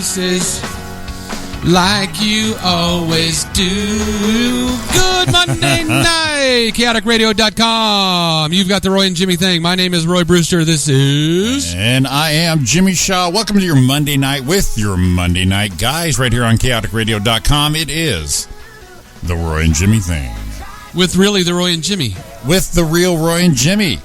faces like you always do. Good Monday night, chaoticradio.com. You've got the Roy and Jimmy thing. My name is Roy Brewster. This is... And I am Jimmy Shaw. Welcome to your Monday night with your Monday night guys right here on chaoticradio.com. It is the Roy and Jimmy thing. With really the Roy and Jimmy. With the real Roy and Jimmy.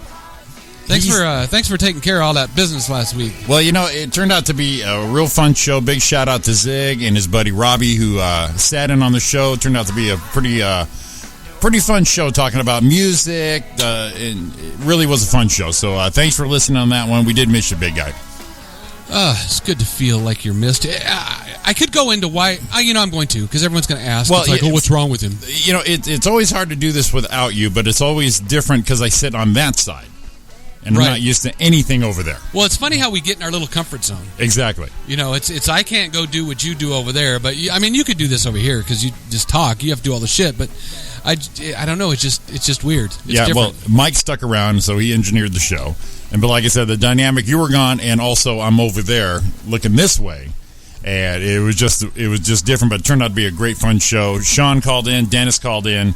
Thanks for taking care of all that business last week. Well, you know, it turned out to be a real fun show. Big shout out to Zig and his buddy Robbie, who sat in on the show. It turned out to be a pretty fun show talking about music. And it really was a fun show. So thanks for listening on that one. We did miss you, big guy. It's good to feel like you're missed. I could go into why. I'm going to, because everyone's going to ask. Well, it's like, what's wrong with him? You know, it's always hard to do this without you, but it's always different because I sit on that side. And we're not used to anything over there. Well, it's funny how we get in our little comfort zone. Exactly. You know, it's I can't go do what you do over there, but you could do this over here because you just talk. You have to do all the shit, but I don't know. It's just weird. It's different. Well, Mike stuck around, so he engineered the show. But like I said, the dynamic, you were gone, and also I'm over there looking this way, and it was just different. But it turned out to be a great, fun show. Sean called in, Dennis called in.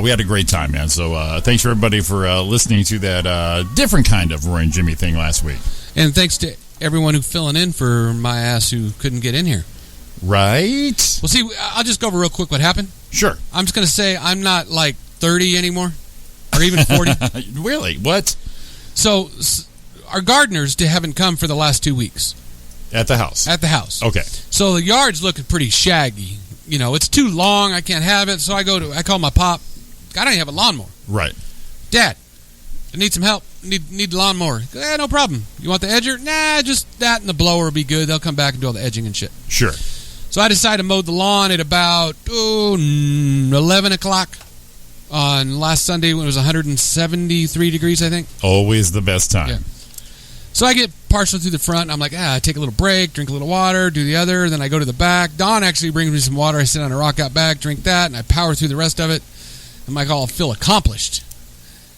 We had a great time, man. So thanks for everybody for listening to that different kind of Roy and Jimmy thing last week. And thanks to everyone who's filling in for my ass who couldn't get in here. Right. Well, see, I'll just go over real quick what happened. Sure. I'm just going to say I'm not like 30 anymore or even 40. Really? What? So our gardeners haven't come for the last 2 weeks. At the house? At the house. Okay. So the yard's looking pretty shaggy. You know, it's too long. I can't have it. So I call my pop. I don't even have a lawnmower. Right. Dad, I need some help. Need the lawnmower. No problem. You want the edger? Nah, just that and the blower will be good. They'll come back and do all the edging and shit. Sure. So I decided to mow the lawn at about 11 o'clock on last Sunday when it was 173 degrees, I think. Always the best time. Yeah. So I get partial through the front. I'm like, I take a little break, drink a little water, do the other. Then I go to the back. Dawn actually brings me some water. I sit on a rock out back, drink that, and I power through the rest of it. I'm like, I'll feel accomplished.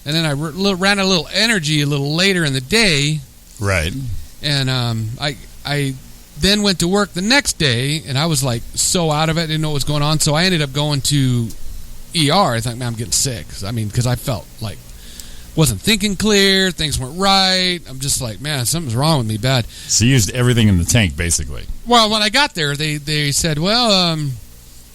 And then I ran a little energy a little later in the day. Right. And I then went to work the next day, and I was like so out of it, didn't know what was going on. So I ended up going to ER. I thought, man, I'm getting sick. Because I felt like wasn't thinking clear, things weren't right. I'm just like, man, something's wrong with me bad. So you used everything in the tank, basically. Well, when I got there, they said, well,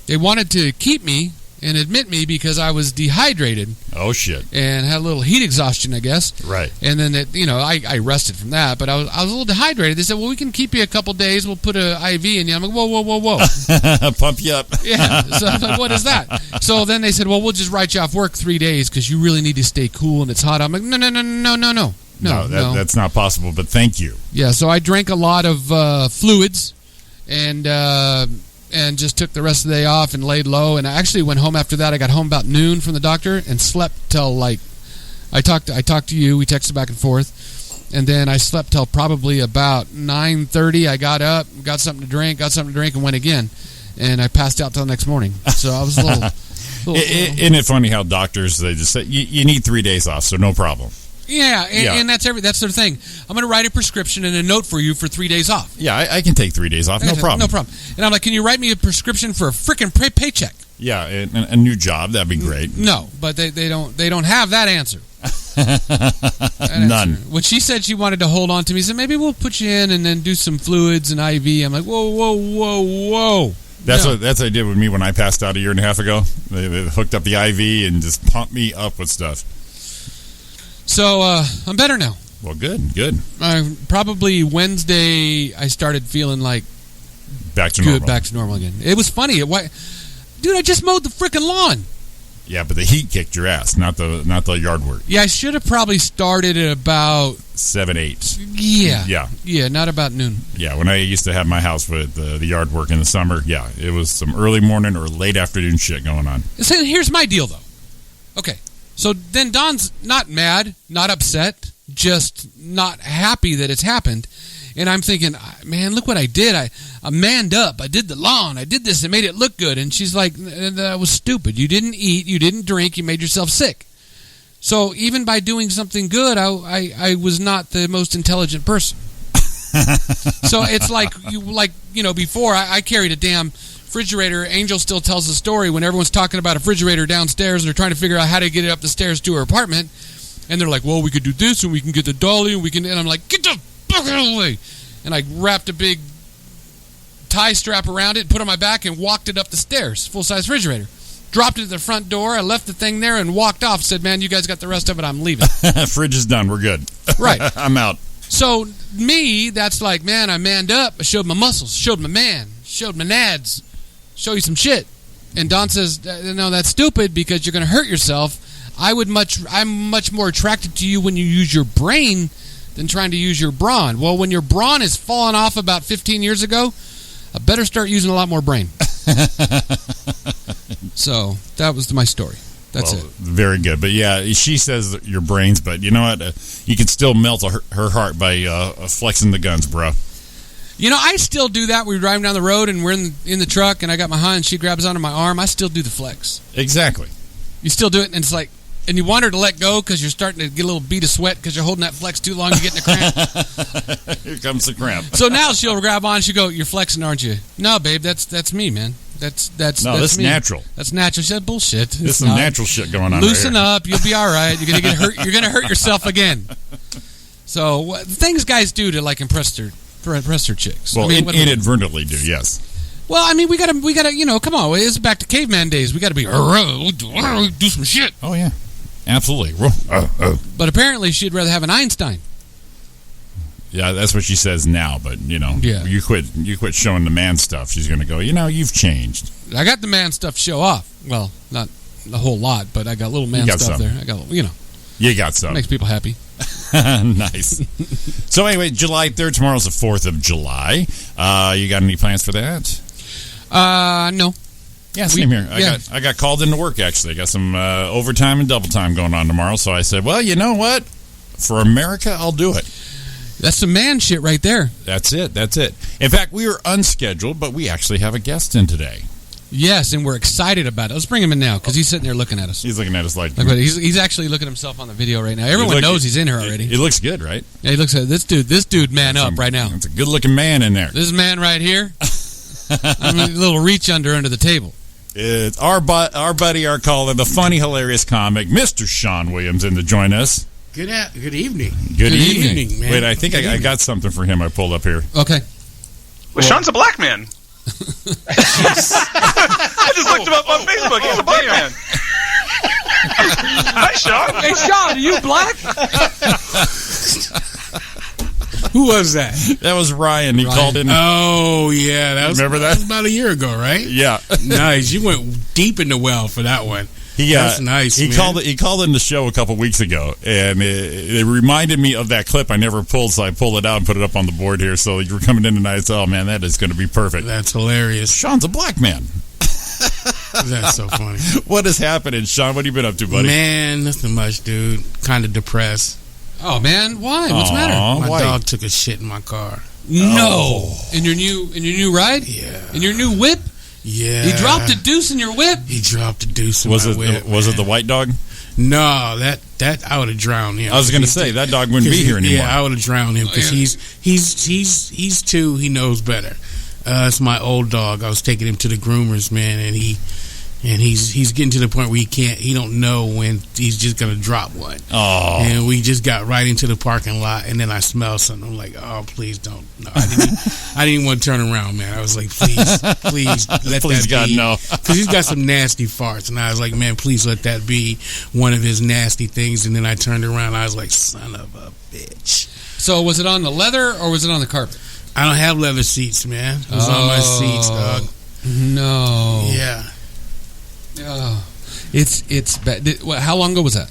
they wanted to keep me and admit me because I was dehydrated. Oh, shit. And had a little heat exhaustion, I guess. Right. And then, I rested from that, but I was a little dehydrated. They said, well, we can keep you a couple days. We'll put an IV in you. I'm like, whoa. Pump you up. Yeah. So I'm like, what is that? So then they said, well, we'll just write you off work 3 days because you really need to stay cool and it's hot. I'm like, no. No, that's not possible, but thank you. Yeah, so I drank a lot of fluids and just took the rest of the day off and laid low. And I actually went home after that. I got home about noon from the doctor and slept till I talked to you. We texted back and forth. And then I slept till probably about 9:30. I got up, got something to drink, and went again. And I passed out till the next morning. So I was a little Isn't it funny how doctors, they just say, you need 3 days off, so no problem. Yeah, and that's their thing. I'm going to write a prescription and a note for you for 3 days off. Yeah, I can take 3 days off, no problem. No problem. And I'm like, can you write me a prescription for a freaking paycheck? Yeah, a new job, that'd be great. No, but they don't have that answer. None. When she said she wanted to hold on to me, she said, maybe we'll put you in and then do some fluids and IV. I'm like, whoa. That's what I did with me when I passed out a year and a half ago. They hooked up the IV and just pumped me up with stuff. So I'm better now. Well, good. Probably Wednesday I started feeling like back to normal again. It was funny. Dude, I just mowed the frickin' lawn. Yeah, but the heat kicked your ass, not the yard work. Yeah, I should have probably started at about 7, 8. Yeah, not about noon. Yeah, when I used to have my house with the yard work in the summer, yeah, it was some early morning or late afternoon shit going on. So here's my deal, though. Okay, so then Don's not mad, not upset, just not happy that it's happened. And I'm thinking, man, look what I did. I manned up. I did the lawn. I did this and made it look good. And she's like, that was stupid. You didn't eat. You didn't drink. You made yourself sick. So even by doing something good, I was not the most intelligent person. So it's like before I carried a damn refrigerator. Angel still tells the story when everyone's talking about a refrigerator downstairs and they're trying to figure out how to get it up the stairs to her apartment, and they're like, well, we could do this and we can get the dolly and I'm like, get the fuck out of the way. And I wrapped a big tie strap around it, put it on my back, and walked it up the stairs. Full-size refrigerator. Dropped it at the front door. I left the thing there and walked off. Said, man, you guys got the rest of it. I'm leaving. Fridge is done. We're good. Right. I'm out. So, me, that's like, man, I manned up. I showed my muscles. Showed my man. Showed my nads. Show you some shit. And Don says, no, that's stupid because you're going to hurt yourself. I'm much more attracted to you when you use your brain than trying to use your brawn. Well, when your brawn is falling off about 15 years ago, I better start using a lot more brain. So that was my story. That's it. Very good. But yeah, she says your brains, but you know what? You can still melt her heart by flexing the guns, bro. You know, I still do that. We're driving down the road and we're in the truck and I got my hand and she grabs onto my arm. I still do the flex. Exactly. You still do it and it's like, and you want her to let go because you're starting to get a little bead of sweat because you're holding that flex too long, you get in a cramp. Here comes the cramp. So now she'll grab on, she'll go, you're flexing, aren't you? No, babe, that's me, man. That's that's me. Natural. That's natural. She said, bullshit. There's some natural shit going on. Loosen right up. You'll be all right. You're gonna get hurt. You're gonna hurt yourself again. So things guys do to like impress their chicks. Well, I mean, inadvertently do. Yes. Well, I mean, we gotta, you know, come on. It's back to caveman days. We gotta be do some shit. Oh yeah, absolutely. But apparently, she'd rather have an Einstein. Yeah, that's what she says now. But you know, yeah. you quit showing the man stuff. She's going to go, you know, you've changed. I got the man stuff to show off. Well, not a whole lot, but I got little man stuff there. I got, you know. You got some. Makes people happy. Nice. So anyway, July 3rd, tomorrow's the 4th of July. You got any plans for that? No. Yeah, same here. I got called into work, actually. I got some overtime and double time going on tomorrow. So I said, well, you know what? For America, I'll do it. That's some man shit right there. That's it. In fact, we were unscheduled, but we actually have a guest in today. Yes, and we're excited about it. Let's bring him in now, because he's sitting there looking at us. He's looking at us like he's actually looking at himself on the video right now. Everyone knows he's in here already. He looks good, right? Yeah, he looks at this dude man up right now. It's a good-looking man in there. This man right here, I mean, a little reach under the table. It's our buddy, our caller, the funny, hilarious comic, Mr. Sean Williams, in to join us. Good evening. Good evening, man. Wait, I think I got something for him I pulled up here. Okay. Well, Sean's a black man. I just looked him up on Facebook. He's a black man. Hi, Sean. Hey, Sean, are you black? Who was that? That was Ryan. He called in. Oh, yeah. Remember that? That was about a year ago, right? Yeah. Nice. You went deep in the well for that one. That's nice. He called in the show a couple weeks ago, and it reminded me of that clip I never pulled, so I pulled it out and put it up on the board here. So you were coming in tonight. So, oh man, that is going to be perfect. That's hilarious. Sean's a black man. That's so funny. What is happening, Sean? What have you been up to, buddy? Man, nothing much, dude. Kind of depressed. Oh man, why? What's the matter? My dog took a shit in my car. No. In your new ride? Yeah. In your new whip? Yeah. He dropped a deuce in your whip? He dropped a deuce in my whip. Was it the white dog? No, that I would have drowned him. I was going to say that dog wouldn't be here anymore. Yeah, I would have drowned him because he's 2. He knows better. It's my old dog. I was taking him to the groomers, man, and he's getting to the point where he don't know when he's just gonna drop one. Oh. And we just got right into the parking lot, and then I smelled something. I'm like, oh, please don't. No, I didn't even want to turn around, man. I was like, please let please that God, be. no. Because he's got some nasty farts, and I was like, man, please let that be one of his nasty things. And then I turned around, and I was like, son of a bitch. So was it on the leather or was it on the carpet? I don't have leather seats, man. It was on my seats, dog. No. Yeah. Oh, it's bad. How long ago was that?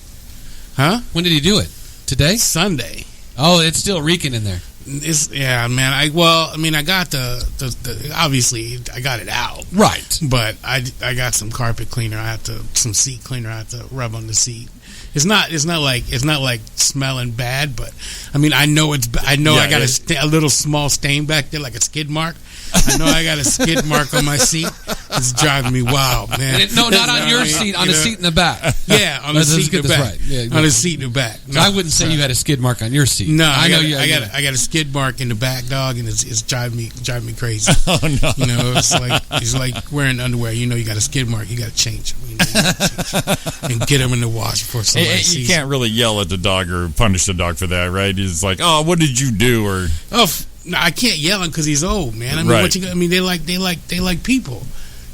Huh? When did he do it? Today? Sunday. Oh, it's still reeking in there. Man. I got the obviously I got it out, right? But I got some carpet cleaner. Some seat cleaner. I have to rub on the seat. It's not like smelling bad, but I mean I know I got a little small stain back there, like a skid mark. I know I got a skid mark on my seat. It's driving me wild, man. No, not on your seat. On the seat in the back. Yeah, on the seat in the back. Right. Yeah, on the seat in the back. No, I wouldn't say you had a skid mark on your seat. No, I got a skid mark in the back, dog, and it's driving me crazy. Oh no! You know, it's like wearing underwear. You know, you got a skid mark. You got to change them. And get them in the wash before somebody sees. You can't really yell at the dog or punish the dog for that, right? It's like, oh, what did you do? Or no, I can't yell him because he's old, man. I mean, right. what you? I mean, they like people.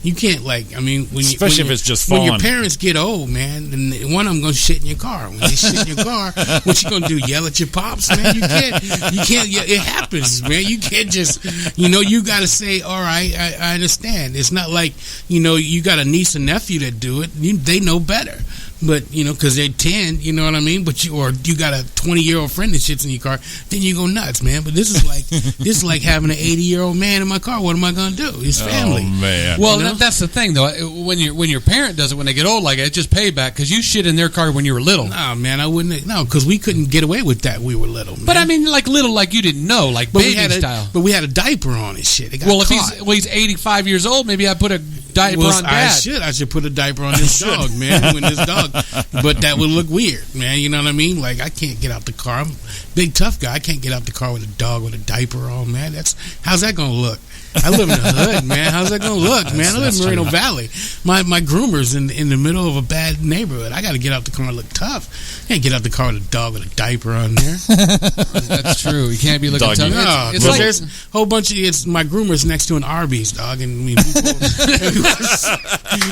You can't especially if it's just fun. When your parents get old, man, then one of them gonna shit in your car. When they shit in your car, what you gonna do? Yell at your pops, man? You can't. It happens, man. You can't just, you got to say, all right, I understand. It's not like, you got a niece and nephew that do it. They know better. But, because they're 10, you know what I mean? But you got a 20-year-old friend that shits in your car, then you go nuts, man. But this is like having an 80-year-old man in my car. What am I going to do? His family. Oh, man. Well, that's the thing, though. When your parent does it when they get old like that, it's just payback because you shit in their car when you were little. No, man, I wouldn't. No, because we couldn't get away with that when we were little, man. But, I mean, like little, like you didn't know, like baby style. But we had a diaper on his shit. Well, if he's 85 years old, maybe I put a diaper on Dad. I should put a diaper on this dog, man. When this dog, but that would look weird, man. You know what I mean? Like, I can't get out the car. I'm a big tough guy. I can't get out the car with a dog with a diaper on, man. How's that gonna look? I live in the hood, man. How's that gonna look, man? I live in Moreno Valley. My groomer's in the middle of a bad neighborhood. I got to get out the car and look tough. I can't get out the car with a dog with a diaper on there. That's true. You can't be looking tough. No, it's like there's a whole bunch of my groomer's next to an Arby's, dog, and I mean,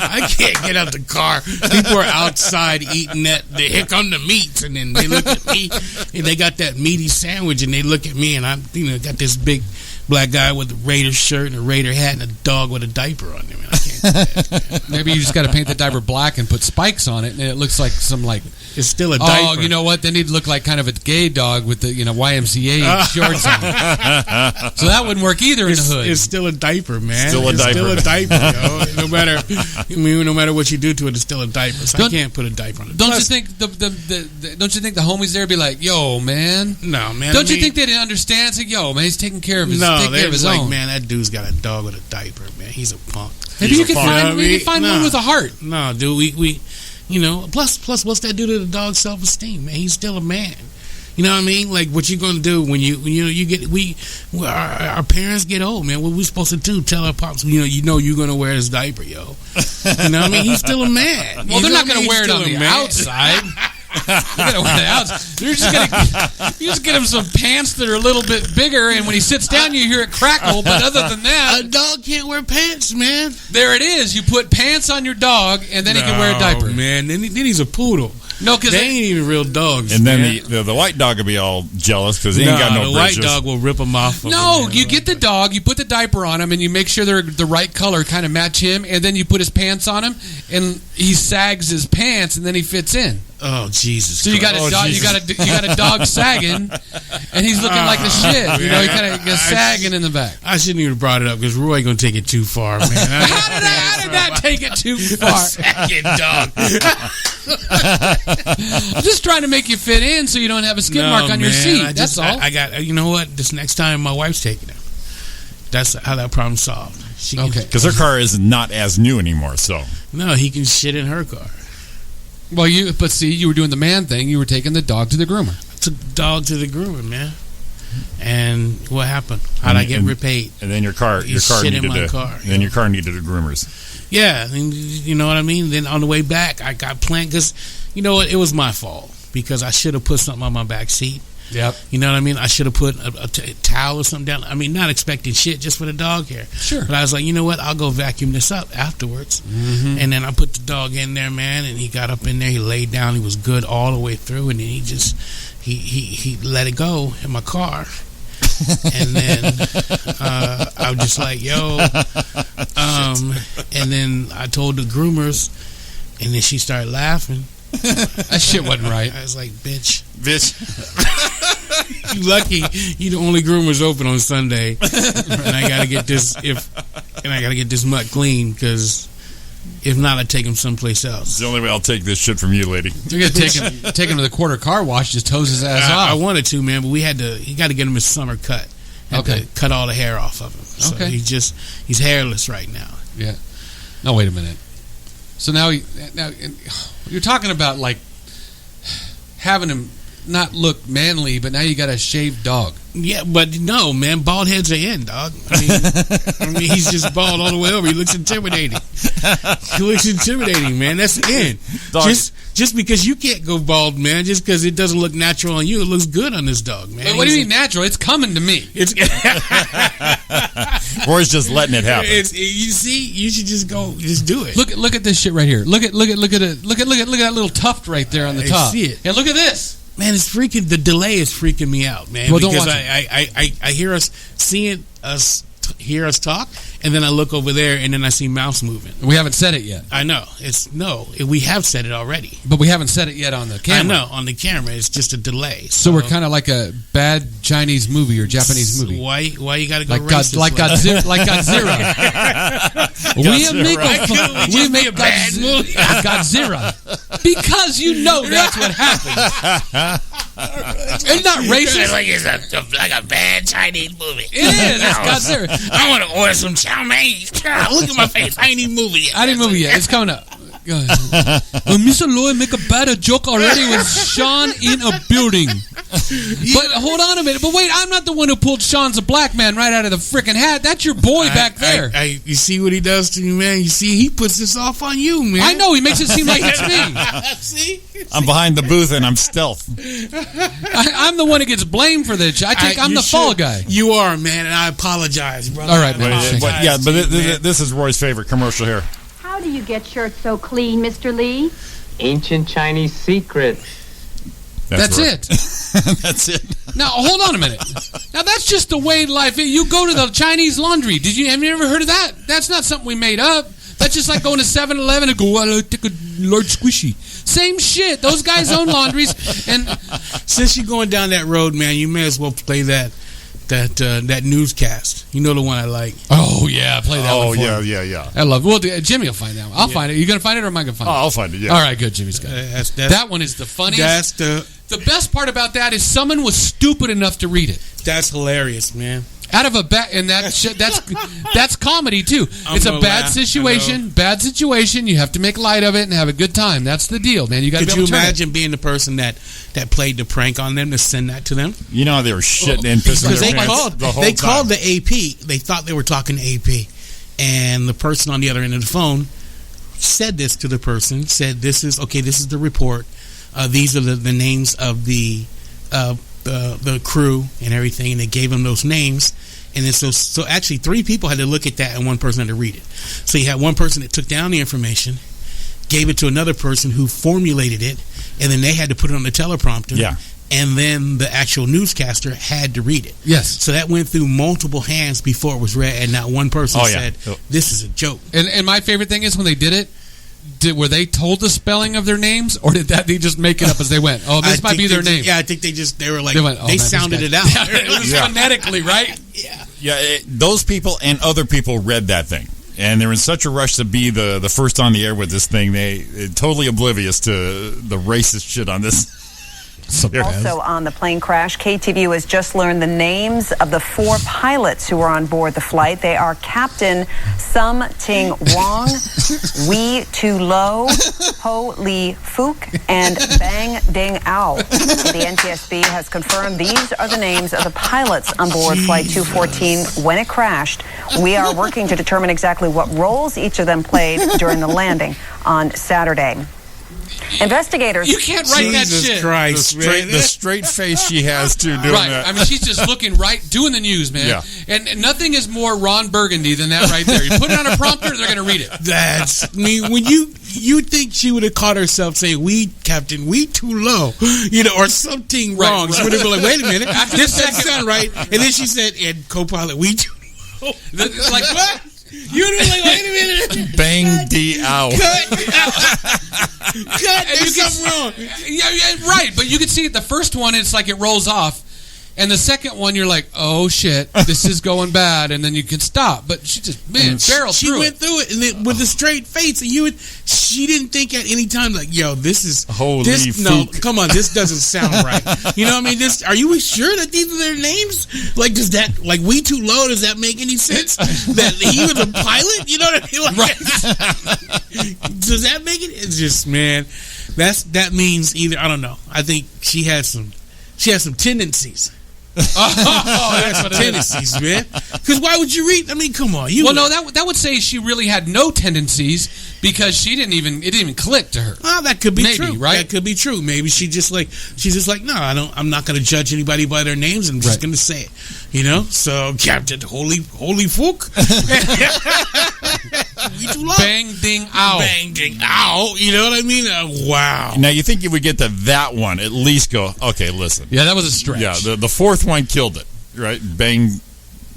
I can't get out the car. People are outside eating that. Here come the meats, and then they look at me, and they got that meaty sandwich, and they look at me, and I'm got this big black guy with a Raider shirt and a Raider hat and a dog with a diaper on him. I can't do that. Maybe you just got to paint the diaper black and put spikes on it, and it looks like some It's still a diaper. Oh, you know what? They need to look like kind of a gay dog with the YMCA shorts on. So that wouldn't work either in the hood. It's still a diper, man. Still a diaper, yo. No matter what you do to it, it's still a diaper. So I can't put a diaper on it. Don't you think don't you think the homies there be like, yo, man? No, man. Don't you think they didn't understand? It's like, yo, man, he's taking care of his No, they're his like, own. man, that dude's got a dog with a diaper, man. He's a punk. Maybe you can find one with a heart. No, dude, we plus what's that do to the dog's self-esteem, man? He's still a man. You know what I mean? Like, what you gonna do when you get our parents get old, man? What we supposed to do? Tell our pops, you're gonna wear his diaper, yo. You know what I mean? He's still a man. Well, they're not gonna wear it on the outside. You're gonna wear the outside. You just get him some pants that are a little bit bigger, and when he sits down, you hear it crackle. But other than that, a dog can't wear pants, man. There it is. You put pants on your dog, and then he can wear a diaper. Man, then he's a poodle. No, because they ain't even real dogs. And then the white dog will be all jealous because he ain't got no britches. The white dog will rip him off. No, you get the dog, you put the diaper on him, and you make sure they're the right color, kind of match him, and then you put his pants on him, and he sags his pants, and then he fits in. Oh, Jesus! So you got a dog, you got a dog sagging, and he's looking like the shit. You know, he kind of sagging in the back. I shouldn't even brought it up because Roy gonna take it too far, man. How did that take it too far? Sagging dog. I'm just trying to make you fit in so you don't have a skid mark on your seat. That's all. I got. You know what? This next time my wife's taking it. That's how that problem's solved. Okay, because her car is not as new anymore. So no, he can shit in her car. Well, you were doing the man thing. You were taking the dog to the groomer. I took the dog to the groomer, man. And what happened? How'd I get repaid? And then your car needed a groomer's. Yeah, and you know what I mean? Then on the way back, I got planned because, you know what? It was my fault because I should have put something on my back seat. Yep. You know what I mean? I should have put a towel or something down. I mean, not expecting shit just for the dog hair. Sure. But I was like, you know what? I'll go vacuum this up afterwards. Mm-hmm. And then I put the dog in there, man, and he got up in there. He laid down. He was good all the way through. And then he just, he let it go in my car. And then I was just like, yo. And then I told the groomers, and then she started laughing. That shit wasn't right. I was like, bitch. You lucky you the only groomers open on Sunday. And I gotta get this mutt clean because if not, I'd take him someplace else. It's the only way I'll take this shit from you, lady. You're gonna take him to the quarter car wash, just hose his ass off. I wanted to, man, but you got to get him his summer cut. Had to cut all the hair off of him. So he's hairless right now. Yeah. No, wait a minute. So now you're talking about like having him not look manly, but now you got a shaved dog. Yeah, but no, man, bald heads are in, dog. I mean, he's just bald all the way over. He looks intimidating. Man. That's in. Dog. Just because you can't go bald, man, just because it doesn't look natural on you, it looks good on this dog, man. But what do you mean natural? It's coming to me. Roy's just letting it happen. You see, you should just do it. Look at this shit right here. Look at that little tuft right there on the top. See it. And look at this. Man, the delay is freaking me out, man. Well, because don't watch I hear us talk, and then I look over there, and then I see mouse moving. We haven't said it yet. I know. We have said it already. But we haven't said it yet on the camera. I know, on the camera. It's just a delay. So we're kind of like a bad Chinese movie or Japanese movie. Why you got to go like racist? Like Godzilla. We make a bad movie. Godzilla. Because you know that's what happens. It's not racist. It's like a bad Chinese movie. It is. It's Godzilla. I want to order some chow mein. Look at my face. I ain't even moving yet. It's coming up. Mr. Lloyd make a better joke already with Sean in a building. But hold on a minute. But wait, I'm not the one who pulled Sean's a black man right out of the freaking hat. That's your boy back there. You see what he does to you, man? You see, he puts this off on you, man. I know. He makes it seem like it's me. See? I'm behind the booth and I'm stealth. I'm the one who gets blamed for this. I'm the fall guy. You are, man, and I apologize, brother. All right, man. This is Roy's favorite commercial here. How do you get shirts so clean, Mr. Lee? Ancient Chinese secret. That's right. it. That's it. Now, hold on a minute. Now, that's just the way life is. You go to the Chinese laundry. Have you ever heard of that? That's not something we made up. That's just like going to 7-Eleven and go, I'll take a large squishy. Same shit. Those guys own laundries. And since you're going down that road, man, you may as well play that newscast. You know the one I like. Oh yeah, play that one. Oh yeah. I love it. Well, Jimmy will find that one. I'll find it. You gonna find it or am I gonna find it? I'll find it. Yeah. All right, good. Jimmy's got it. That one is the funniest. The best part about that is someone was stupid enough to read it. That's hilarious, man. Out of a bad, and that's comedy too. It's a bad situation. Bad situation. You have to make light of it and have a good time. That's the deal, man. You got to be able to turn it. Could you imagine being the person that played the prank on them to send that to them? You know, they were shitting and pissing because their pants the whole time. They called the AP. They thought they were talking to AP, and the person on the other end of the phone said this to the person. Said, "This is the report. These are the names of the crew and everything," and they gave them those names. And then so actually 3 people had to look at that and 1 person had to read it. So you had one person that took down the information, gave it to another person who formulated it, and then they had to put it on the teleprompter. Yeah. And then the actual newscaster had to read it. Yes. So that went through multiple hands before it was read, and not one person said, "This is a joke." And my favorite thing is when they did it. Were they told the spelling of their names, or did they just make it up as they went? Oh, this might be their name. Yeah, I think they were like, they sounded it out. Yeah, it was phonetically, right? Yeah, those people and other people read that thing. And they're in such a rush to be the first on the air with this thing, they're totally oblivious to the racist shit on this. Also on the plane crash, KTVU has just learned the names of the 4 pilots who were on board the flight. They are Captain Sum Ting Wong, Wee Tu Lo, Ho Lee Fook, and Bang Ding Ao. The NTSB has confirmed these are the names of the pilots on board Flight 214 when it crashed. We are working to determine exactly what roles each of them played during the landing on Saturday. Investigators. You can't write that shit. Christ, the straight face she has to doing that. I mean, she's just looking right, doing the news, man. Yeah. And nothing is more Ron Burgundy than that right there. You put it on a prompter, they're going to read it. That's when you think she would have caught herself saying Captain, we too low, or something wrong. She would have been like, wait a minute, this doesn't sound right. And then she said, and co-pilot, we too low. Like what? You'd be like, wait a minute. Bang D out. Cut. There's something wrong. Yeah, right. But you can see it. The first one, it's like it rolls off. And the second one, you're like, oh shit, this is going bad, and then you can stop. But she just, barreled through it. She went through it, and with a straight face, and she didn't think at any time like, yo, this is no, come on, this doesn't sound right. You know what I mean? Are you sure that these are their names? Like, does that, like, We Too Low? Does that make any sense? That he was a pilot? You know what I mean? Like, right. Does that make it? It's just, man, that means either, I don't know. I think she has some tendencies. That's what tendencies, man. Because why would you read? I mean, come on. No, that would say she really had no tendencies because it didn't even click to her. Oh, that could be true, right? That could be true. Maybe she's just like, no, I'm not going to judge anybody by their names. I'm just going to say it, you know. So Captain Holy Fook, We Too Low, Bang Ding Ow, Bang Ding Ow. You know what I mean? Wow. Now you think you would get to that one at least? Go, okay, listen. Yeah, that was a stretch. Yeah, the fourth one killed it, right? Bang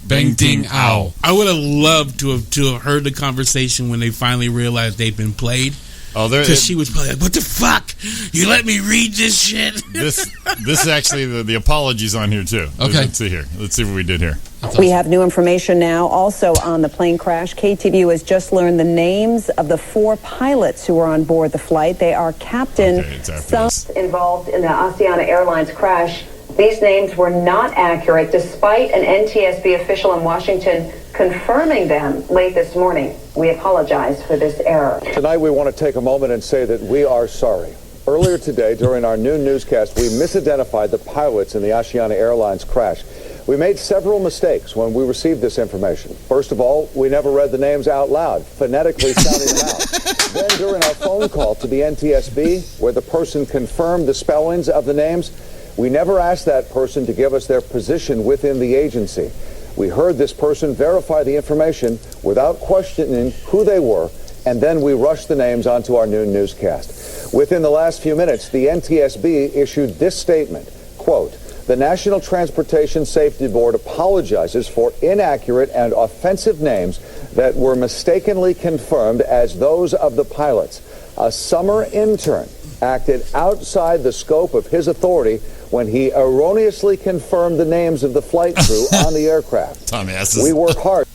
Ding Ow. I would have loved to have heard the conversation when they finally realized they'd been played. Oh, because she was probably like, "What the fuck? You let me read this shit?" This is actually the apologies on here too. Okay, let's see here. Let's see what we did here. We have new information now. Also on the plane crash, KTVU has just learned the names of the 4 pilots who were on board the flight. They are Captain some involved in the Asiana Airlines crash. These names were not accurate, despite an NTSB official in Washington confirming them late this morning. We apologize for this error. Tonight, we want to take a moment and say that we are sorry. Earlier today, during our noon newscast, we misidentified the pilots in the Asiana Airlines crash. We made several mistakes when we received this information. First of all, we never read the names out loud, phonetically sounding them out. Then during our phone call to the NTSB, where the person confirmed the spellings of the names, we never asked that person to give us their position within the agency. We heard this person verify the information without questioning who they were, and then we rushed the names onto our noon newscast. Within the last few minutes, the NTSB issued this statement, quote, "The National Transportation Safety Board apologizes for inaccurate and offensive names that were mistakenly confirmed as those of the pilots. A summer intern acted outside the scope of his authority when he erroneously confirmed the names of the flight crew on the aircraft. Tommy, we work hard."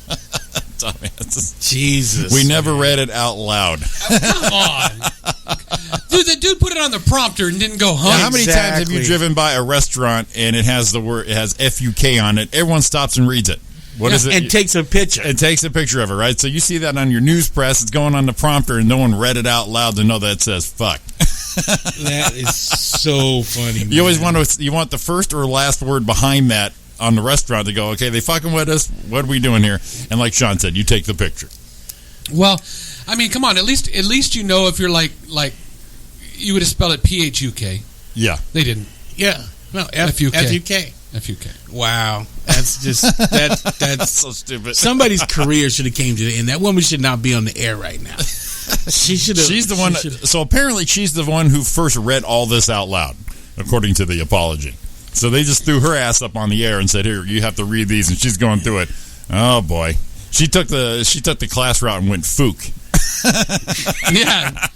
Tommy, Jesus. We never read it out loud. Come on. Dude, the dude put it on the prompter and didn't go home. Yeah, how many times have you driven by a restaurant and it has FUK on it? Everyone stops and reads it. What is it? And takes a picture. It takes a picture of it, right? So you see that on your news press. It's going on the prompter, and no one read it out loud to know that it says fuck. That is so funny, man. You always want the first or last word behind that on the restaurant to go, okay, they fucking with us. What are we doing here? And like Sean said, you take the picture. Well, I mean, come on. At least you know if you're like you would have spelled it PHUK. Yeah, they didn't. Yeah, no, FUK. Wow, that's just that's so stupid. Somebody's career should have came to the end. That woman should not be on the air right now. She's the one. So apparently, she's the one who first read all this out loud, according to the apology. So they just threw her ass up on the air and said, "Here, you have to read these," and she's going through it. Oh boy, she took the class route and went fook. Yeah.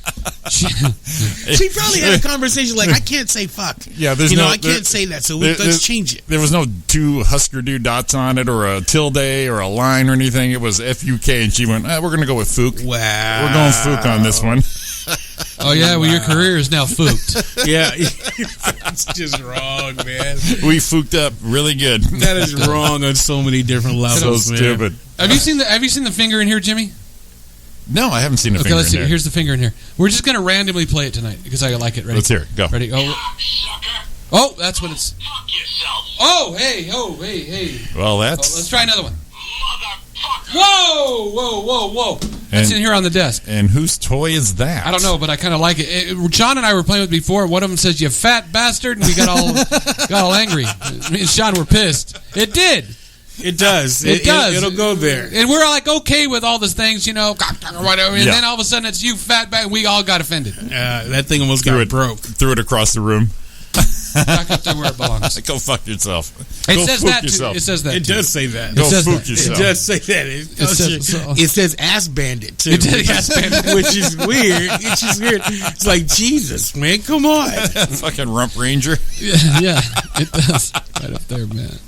She probably had a conversation like, I can't say fuck. Yeah, I can't say that, so let's change it. There was no 2 Husker Du dots on it or a tilde or a line or anything. It was FUK, and she went, we're going to go with fook. Wow. We're going fook on this one. Oh, yeah, well, your career is now fooked. Yeah, that's just wrong, man. We fooked up really good. That is wrong on so many different levels, so stupid. Have you seen the finger in here, Jimmy? No, I haven't seen a finger let's in see. there. Here's the finger in here. We're just going to randomly play it tonight because I like it. Ready? Let's hear it. Go. Ready? Oh, that's what it's... Fuck yourself. Oh, hey. Well, that's... let's try another one. Whoa. That's in here on the desk. And whose toy is that? I don't know, but I kind of like it. John and I were playing with it before. One of them says, "You fat bastard," and we got all angry. Me and Sean were pissed. It did. It does. It does. It'll go there. And we're like okay with all these things, or whatever. And then all of a sudden it's you fat bastard. We all got offended. That thing almost got broke. Threw it across the room. Back up there where it belongs. Go fuck yourself. It Go says spook that. yourself. It says that. It too. does say that. Go says spook that. yourself. It does say that. It says ass bandit too. It says ass bandit. which is weird. It's just weird. It's like Jesus, man. Come on. Fucking rump ranger. Yeah, it does. Right up there, man.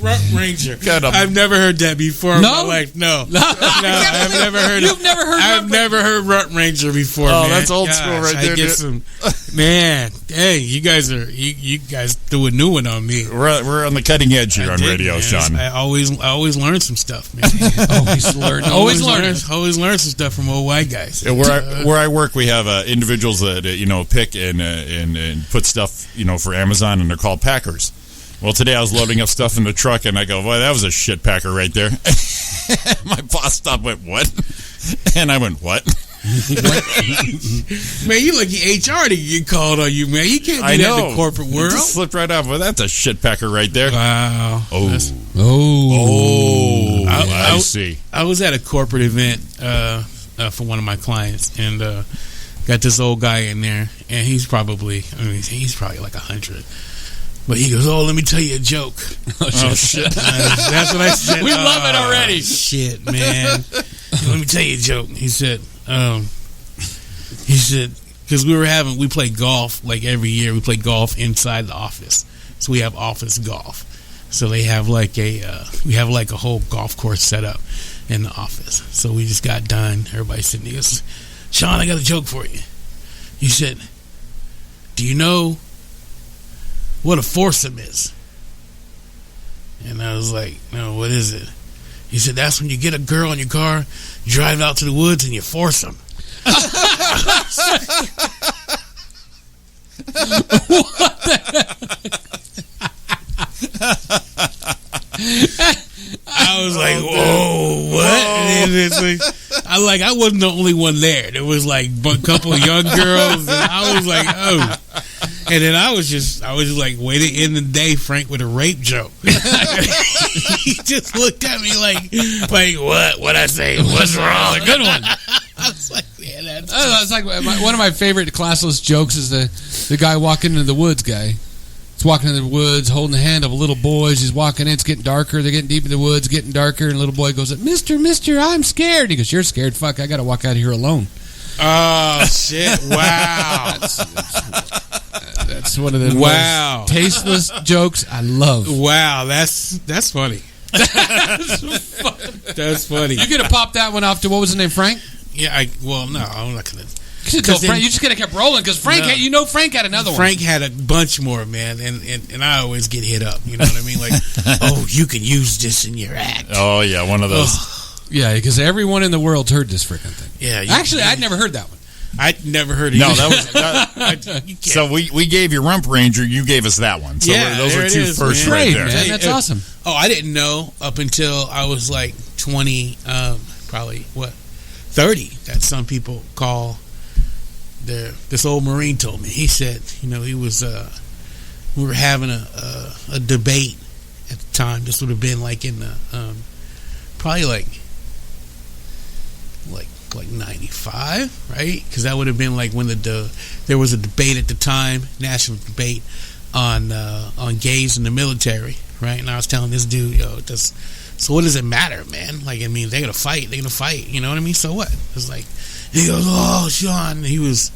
Rump Ranger. Got 'em. I've never heard that before in my life. No, I've never heard. You've never heard. I've never heard Rump Ranger before. Oh, man. that's old school right there, I get dude. some, man. Hey, you guys do a new one on me. We're on the cutting edge here on radio, man. Sean. I always learn some stuff, man. Always learn some stuff from old white guys. Yeah, where I work, we have individuals that pick and put stuff for Amazon, and they're called packers. Well, today I was loading up stuff in the truck, and I go, "Boy, that was a shit packer right there." My boss stopped, went, "What?" And I went, "What?" Man, you lucky HR to get called on you, man. You can't do that in the corporate world. It just slipped right off. Well, that's a shit packer right there. Wow. I see. I was at a corporate event for one of my clients, and got this old guy in there, and he's probably like 100. But he goes, "Oh, let me tell you a joke." Oh, shit. That's what I said. We love it already. Shit, man. Let me tell you a joke. He said, because we play golf like every year. We play golf inside the office, so we have office golf. So they have we have a whole golf course set up in the office. So we just got done. Everybody's sitting there. He goes, "Sean, I got a joke for you." He said, "Do you know what a foursome is?" And I was like, "No, what is it?" He said, "That's when you get a girl in your car, you drive out to the woods, and you force them." I was like, "Whoa, what?" And it's like, I wasn't the only one there. There was like a couple of young girls, and I was like, "Oh." And then I was just like, way to end the day, Frank, with a rape joke. He just looked at me like what? What'd I say? What's wrong? A good one. I was like, man, that's It's like one of my favorite classless jokes is the guy walking into the woods guy. He's walking into the woods, holding the hand of a little boy. As he's walking in, it's getting darker. They're getting deep in the woods, getting darker. And the little boy goes, Mister, I'm scared. He goes, "You're scared? Fuck, I got to walk out of here alone." Oh, shit. Wow. That's one of the most tasteless jokes I love. Wow, that's funny. That's funny. You could have popped that one off to, what was his name, Frank? Yeah, no, I'm not going to. You just could have kept rolling because Frank, Frank had another one. Frank had a bunch more, man, and I always get hit up. You know what I mean? Like, "Oh, you can use this in your act." Oh yeah, one of those. Yeah, because everyone in the world's heard this freaking thing. Yeah, actually, I'd never heard that one. I'd never heard it. No, that was. So we gave you Rump Ranger. You gave us that one. So those are two first right there. Man, that's awesome. Oh, I didn't know up until I was like 20, probably 30. That some people call. This old Marine told me. He said, he was. We were having a debate at the time. This would have been like in the probably like 95, right? Because that would have been like when there was a debate at the time, national debate on gays in the military, right? And I was telling this dude, so what does it matter, man? Like, I mean, they're gonna fight. You know what I mean? So what? It's like, he goes, "Oh, Sean," he was,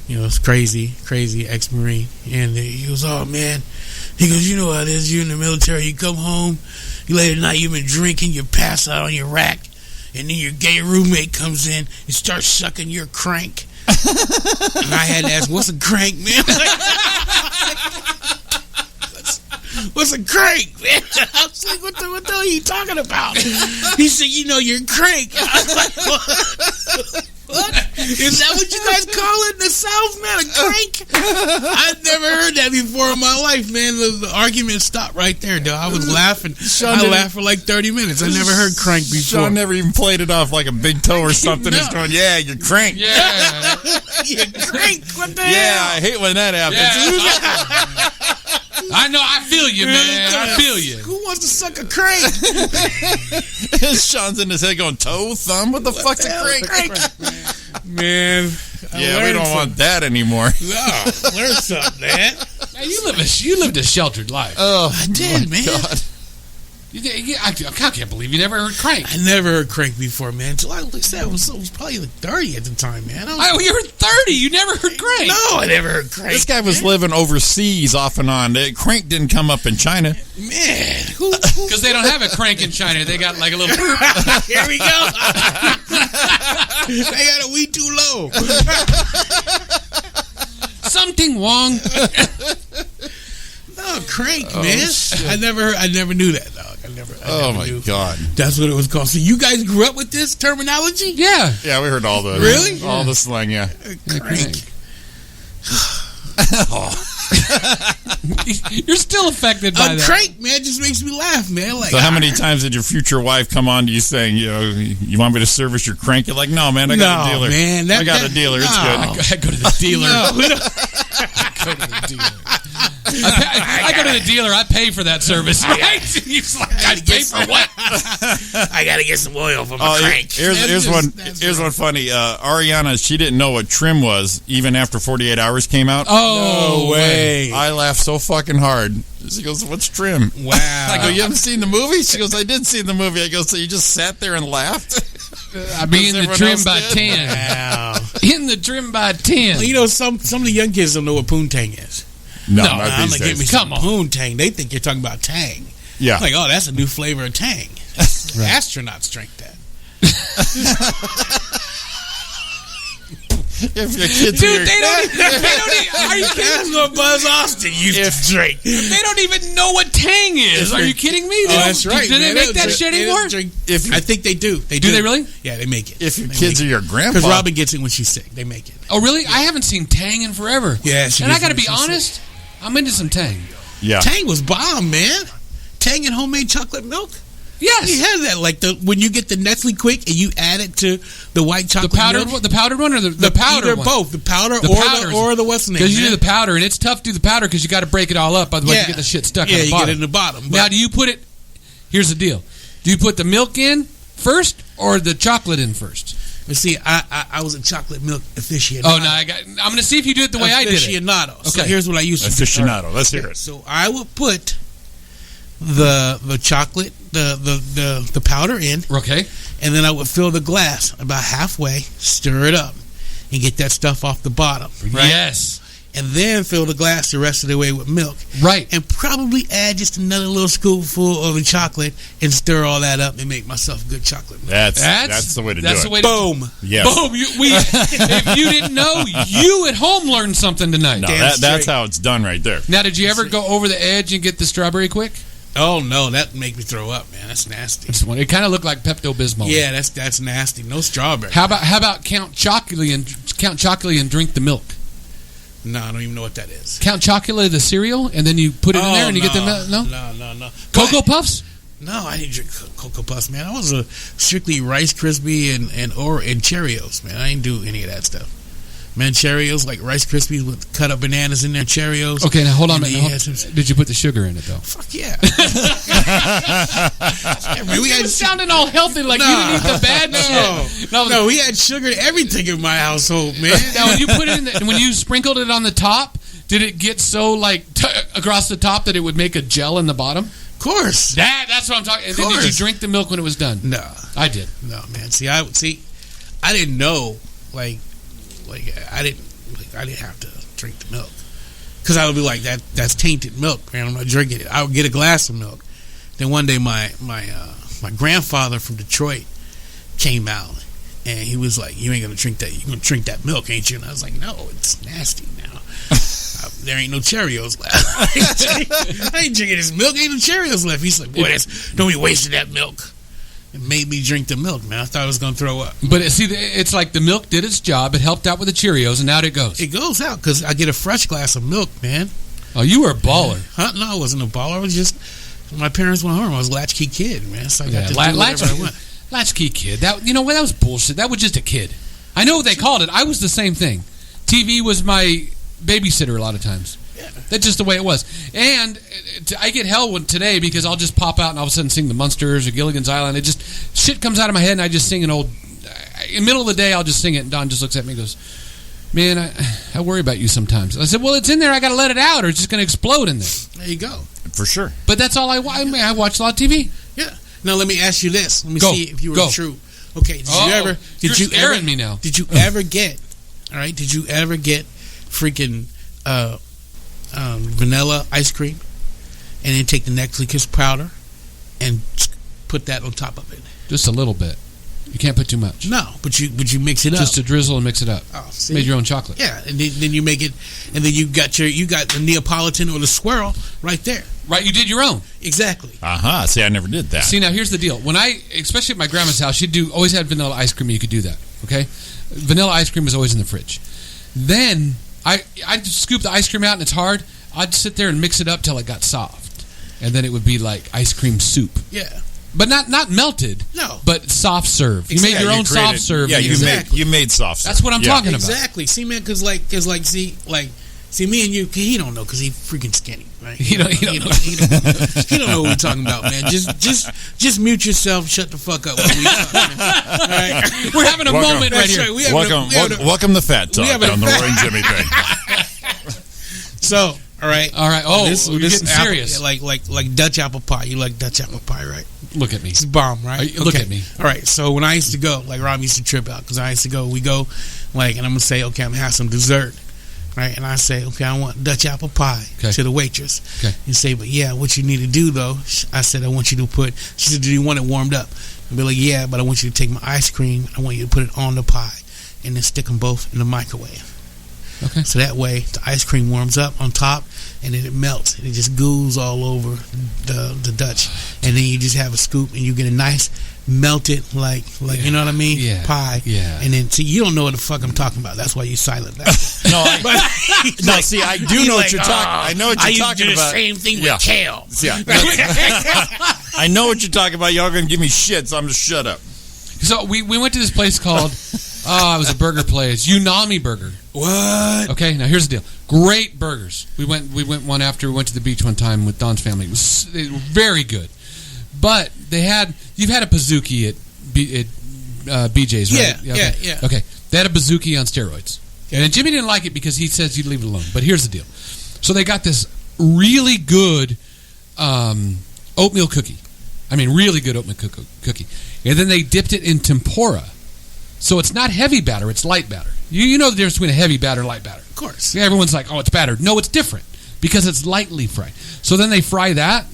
it's crazy ex-Marine, and he goes, "Oh man," he goes, "You know how it is. You're in the military. You come home, late at night, you've been drinking, you pass out on your rack, and then your gay roommate comes in and starts sucking your crank." And I had to ask, "What's a crank, man?" What's a crank, man? I was like, what the hell are you talking about? He said, "You're crank." I was like, what? Is that what you guys call it in the South, man? A crank? I'd never heard that before in my life, man. The argument stopped right there, dog. I was laughing. I laughed for like 30 minutes. I never heard crank before. Sean never even played it off like a big toe or something. No. He's going, "Yeah, you're crank." Yeah. You're crank. What the hell? Yeah, I hate when that happens. Yeah. I know. I feel you, man. I feel you. Who wants to suck a crank? Sean's in his head going, "Toe, thumb, what the fuck's a crank?" Man, Yeah, we don't want that anymore. No, learn something, man. Man, you lived a sheltered life. Oh, I did, man. God. I can't believe you never heard Crank. I never heard Crank before, man. Until I said I was probably like 30 at the time, man. Oh, you were 30. You never heard Crank. No, I never heard Crank. This guy was living overseas off and on. Crank didn't come up in China. Man, because they don't have a Crank in China. They got like a little. Here we go. They got a wee too low. Something wrong. No, Crank, man. Shit. I never knew that, dog. I never knew. God. That's what it was called. So you guys grew up with this terminology? Yeah. Yeah, we heard all the all the slang, yeah. Crank. You're still affected by that. Crank, man, just makes me laugh, man. Like, so how many times did your future wife come on to you saying, you want me to service your crank? You're like, no, man, I got a dealer. Man, I got a dealer. It's good. I go to the dealer. I go to the dealer. I go to the dealer. I pay for that service, right? He's like, I pay for what? I got to get some oil for my crank. Here's one funny. Ariana, she didn't know what trim was even after 48 Hours came out. Oh, no way. I laughed so fucking hard. She goes, what's trim? Wow. I go, you haven't seen the movie? She goes, I did see the movie. I go, so you just sat there and laughed? I mean, in the trim by 10. Wow. In the trim by 10. Well, you know, some of the young kids don't know what poontang is. No, I'm gonna get me some Come on. poontang. They think you're talking about Tang. Yeah. Like, oh, that's a new flavor of Tang. Astronauts drink that. If your kids Dude, they don't even, are you kidding? That's what Buzz Austin used to drink. They don't even know what Tang is. Are you kidding me? That's right. Do they make that shit anymore? I think they do. Do they really? Yeah, they make it. If your kids are your grandpa. Because Robin gets it when she's sick. They make it. Oh, really? I haven't seen Tang in forever. Yeah, and I got to be honest, I'm into some Tang. Yeah. Tang was bomb, man. Tang and homemade chocolate milk. Yes, he has that. Like when you get the Nestle Quick and you add it to the white chocolate milk. The powdered one or the powder one? Both the powder or the what's the name? Because you do the powder and it's tough to do the powder because you got to break it all up. Otherwise, you get the shit stuck. Yeah, on the bottom. You get it in the bottom. But now, do you put it? Here's the deal: do you put the milk in first or the chocolate in first? But see, I was a chocolate milk aficionado. Oh no, I'm going to see if you do it the way I did it. Aficionado. Okay. So here's what I used to do. Aficionado. Let's hear it. So I would put the chocolate, the powder in. Okay. And then I would fill the glass about halfway, stir it up, and get that stuff off the bottom. Right? Yes. And then fill the glass the rest of the way with milk. Right. And probably add just another little scoopful of the chocolate and stir all that up and make myself good chocolate milk. That's the way to do it. Boom. Yes. Boom. If you didn't know, you at home learned something tonight. No, that's how it's done right there. Now, did you ever go over the edge and get the strawberry quick? Oh no, that make me throw up, man. That's nasty. It kind of looked like Pepto-Bismol. Yeah, that's nasty. No strawberry. How about Count Chocula and drink the milk? No, I don't even know what that is. Count Chocula, the cereal, and then you put it in there and you get the milk. No. Cocoa Puffs? No, I didn't drink Cocoa Puffs, man. I was a strictly Rice Krispie and Cheerios, man. I didn't do any of that stuff. Man, Cheerios, like Rice Krispies with cut up bananas in there, Cheerios. Okay, now hold on a minute. Did you put the sugar in it, though? Fuck yeah. Man, we had sounding all healthy like you didn't eat the bad shit. No, we had sugar in everything in my household, man. Now, when you put it in when you sprinkled it on the top, did it get so like across the top that it would make a gel in the bottom? Of course. That's what I'm talking. And then did you drink the milk when it was done? No, I did. No, man. I didn't know I didn't have to drink the milk because I would be like that's tainted milk, man. I'm not drinking it. I would get a glass of milk. Then one day my grandfather from Detroit came out and he was like, "You ain't gonna drink that. You gonna drink that milk, ain't you?" And I was like, "No, it's nasty now. There ain't no Cheerios left. I ain't drinking this milk. Ain't no Cheerios left." He's like, "Boy, don't be wasting that milk." It made me drink the milk, man. I thought I was going to throw up. But see, it's like the milk did its job. It helped out with the Cheerios, and out it goes. It goes out because I get a fresh glass of milk, man. Oh, you were a baller. Huh? No, I wasn't a baller. I was just, my parents went home. I was a latchkey kid, man. So I got to do whatever I want. Latchkey kid. That was bullshit. That was just a kid. I know what they called it. I was the same thing. TV was my babysitter a lot of times. Yeah. That's just the way it was. And I get hell today because I'll just pop out and all of a sudden sing the Munsters or Gilligan's Island. It just, shit comes out of my head and I just sing an old, in the middle of the day I'll just sing it and Don just looks at me and goes, Man, I worry about you sometimes. I said, well, it's in there. I got to let it out, or it's just going to explode in there. There you go. For sure. But that's all I watch. I mean, I watch a lot of TV. Yeah. Now let me ask you this. Let me see if you were true. Okay. Did you ever? Me now. Did you ever get? All right. Did you ever get freaking vanilla ice cream, and then take the Nesquik powder and put that on top of it? Just a little bit. You can't put too much. No, but you mix it up. Just to drizzle and mix it up. Oh, see? Made your own chocolate. Yeah, and then you make it, and then you got the Neapolitan or the swirl right there. Right, you did your own. Exactly. See, I never did that. See, now here's the deal. When especially at my grandma's house, she'd always had vanilla ice cream. You could do that. Okay, vanilla ice cream was always in the fridge. Then I'd scoop the ice cream out, and it's hard. I'd sit there and mix it up till it got soft, and then it would be like ice cream soup. Yeah. But not melted. No. But soft serve. You made your own soft serve. Yeah, you made soft serve. That's what I'm talking about. Exactly. See, man, because me and you, he don't know because he freaking skinny, right? He don't know. He don't know what we're talking about, man. Just mute yourself. Shut the fuck up. All right? We're having a moment right here. Welcome the Fat Talk on the Roy and Jimmy thing. So, all right. Oh, we're getting serious. Like Dutch apple pie. You like Dutch apple pie, right? Look at me. It's bomb, right? Look at me. All right. So when I used to go, like Rob used to trip out because I used to go. We go, and I'm gonna say, okay, I'm gonna have some dessert, right? And I say, okay, I want Dutch apple pie to the waitress. Okay. And say, but yeah, what you need to do though, I said, I want you to put. She said, do you want it warmed up? I'd be like, yeah, but I want you to take my ice cream. I want you to put it on the pie, and then stick them both in the microwave. Okay. So that way the ice cream warms up on top, and then it melts. It just goos all over the Dutch, and then you just have a scoop, and you get a nice melted you know what I mean? Yeah. Pie. Yeah. And then see, you don't know what the fuck I'm talking about. That's why you silent. No, see, I do know what you're talking. I know what you're talking about. I used to do the same thing with kale. Yeah. I know what you're talking about. Y'all gonna give me shit, so I'm just shut up. So we went to this place called it was a burger place, Unami Burger. What? Okay, now here's the deal. Great burgers. We went one after we went to the beach one time with Don's family. They were very good. But you've had a Pizookie at BJ's, right? Yeah. Okay, they had a Pizookie on steroids. Okay. And Jimmy didn't like it because he says you'd leave it alone. But here's the deal. So they got this really good oatmeal cookie. I mean, really good oatmeal cookie. And then they dipped it in tempura. So it's not heavy batter, it's light batter. You know the difference between a heavy batter and light batter. Of course. Yeah, everyone's like, oh, it's battered. No, it's different because it's lightly fried. So then they fry that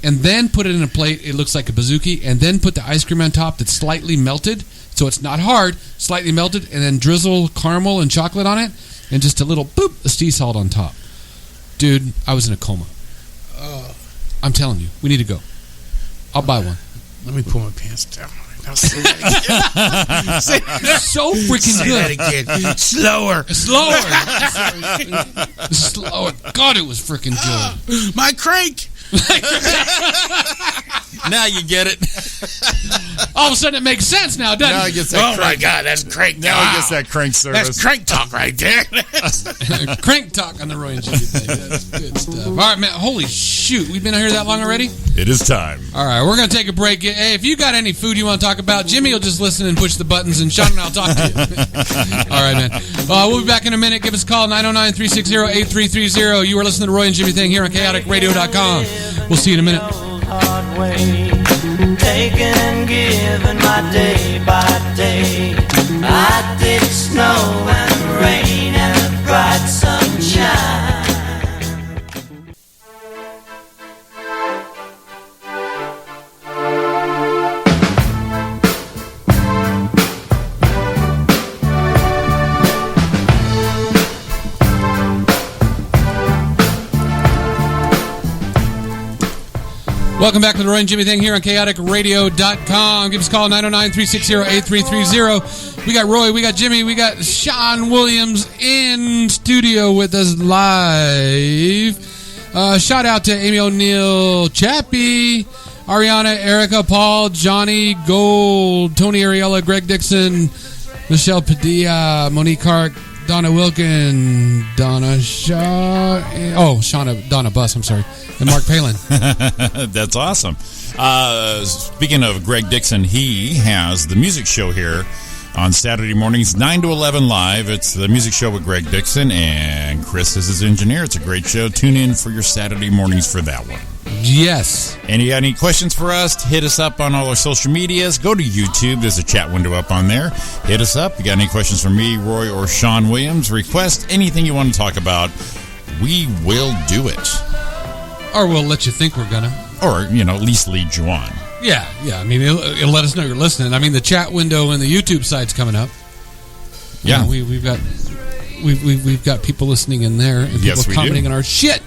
and then put it in a plate. It looks like a Pizookie, and then put the ice cream on top that's slightly melted. So it's not hard, slightly melted, and then drizzle caramel and chocolate on it, and just a little boop, a sea salt on top. Dude, I was in a coma. I'm telling you, we need to go. I'll buy one. Let me pull my pants down. Now say so freaking good. That again. Slower. Slower. God, it was freaking good. My crank. Now you get it. All of a sudden, it makes sense now, doesn't now it? It gets that my God, that's crank. Now it gets that crank service. That's crank talk right there. Crank talk on the Roy and Jimmy thing. That's good stuff. All right, man. Holy shoot. We've been here that long already? It is time. All right, we're going to take a break. Hey, if you got any food you want to talk about, Jimmy will just listen and push the buttons, and Sean and I'll talk to you. All right, man. We'll be back in a minute. Give us a call, 909-360-8330. You are listening to Roy and Jimmy Thing here on chaoticradio.com. We'll see you in a minute. Taking and giving my day by day. I did snow and rain and the bright sunshine. Welcome back to the Roy and Jimmy Thing here on chaoticradio.com. Give us a call, 909-360-8330. We got Roy, we got Jimmy, we got Sean Williams in studio with us live. Shout out to Amy O'Neill, Chappie, Ariana, Erica, Paul, Johnny, Gold, Tony Ariella, Greg Dixon, Michelle Padilla, Monique Hart, Donna Wilkin, Donna Shaw, Donna Buss, I'm sorry, and Mark Palin. That's awesome. Speaking of Greg Dixon, he has the music show here on Saturday mornings, 9 to 11 live. It's the music show with Greg Dixon, and Chris is his engineer. It's a great show. Tune in for your Saturday mornings for that one. Yes. And you got any questions for us? Hit us up on all our social medias. Go to YouTube. There's a chat window up on there. Hit us up. You got any questions for me, Roy, or Sean Williams? Request anything you want to talk about. We will do it. Or we'll let you think we're going to. Or, at least lead you on. Yeah. I mean, it'll let us know you're listening. I mean, the chat window and the YouTube side's coming up. Yeah. We've got people listening in there and people commenting on our shit.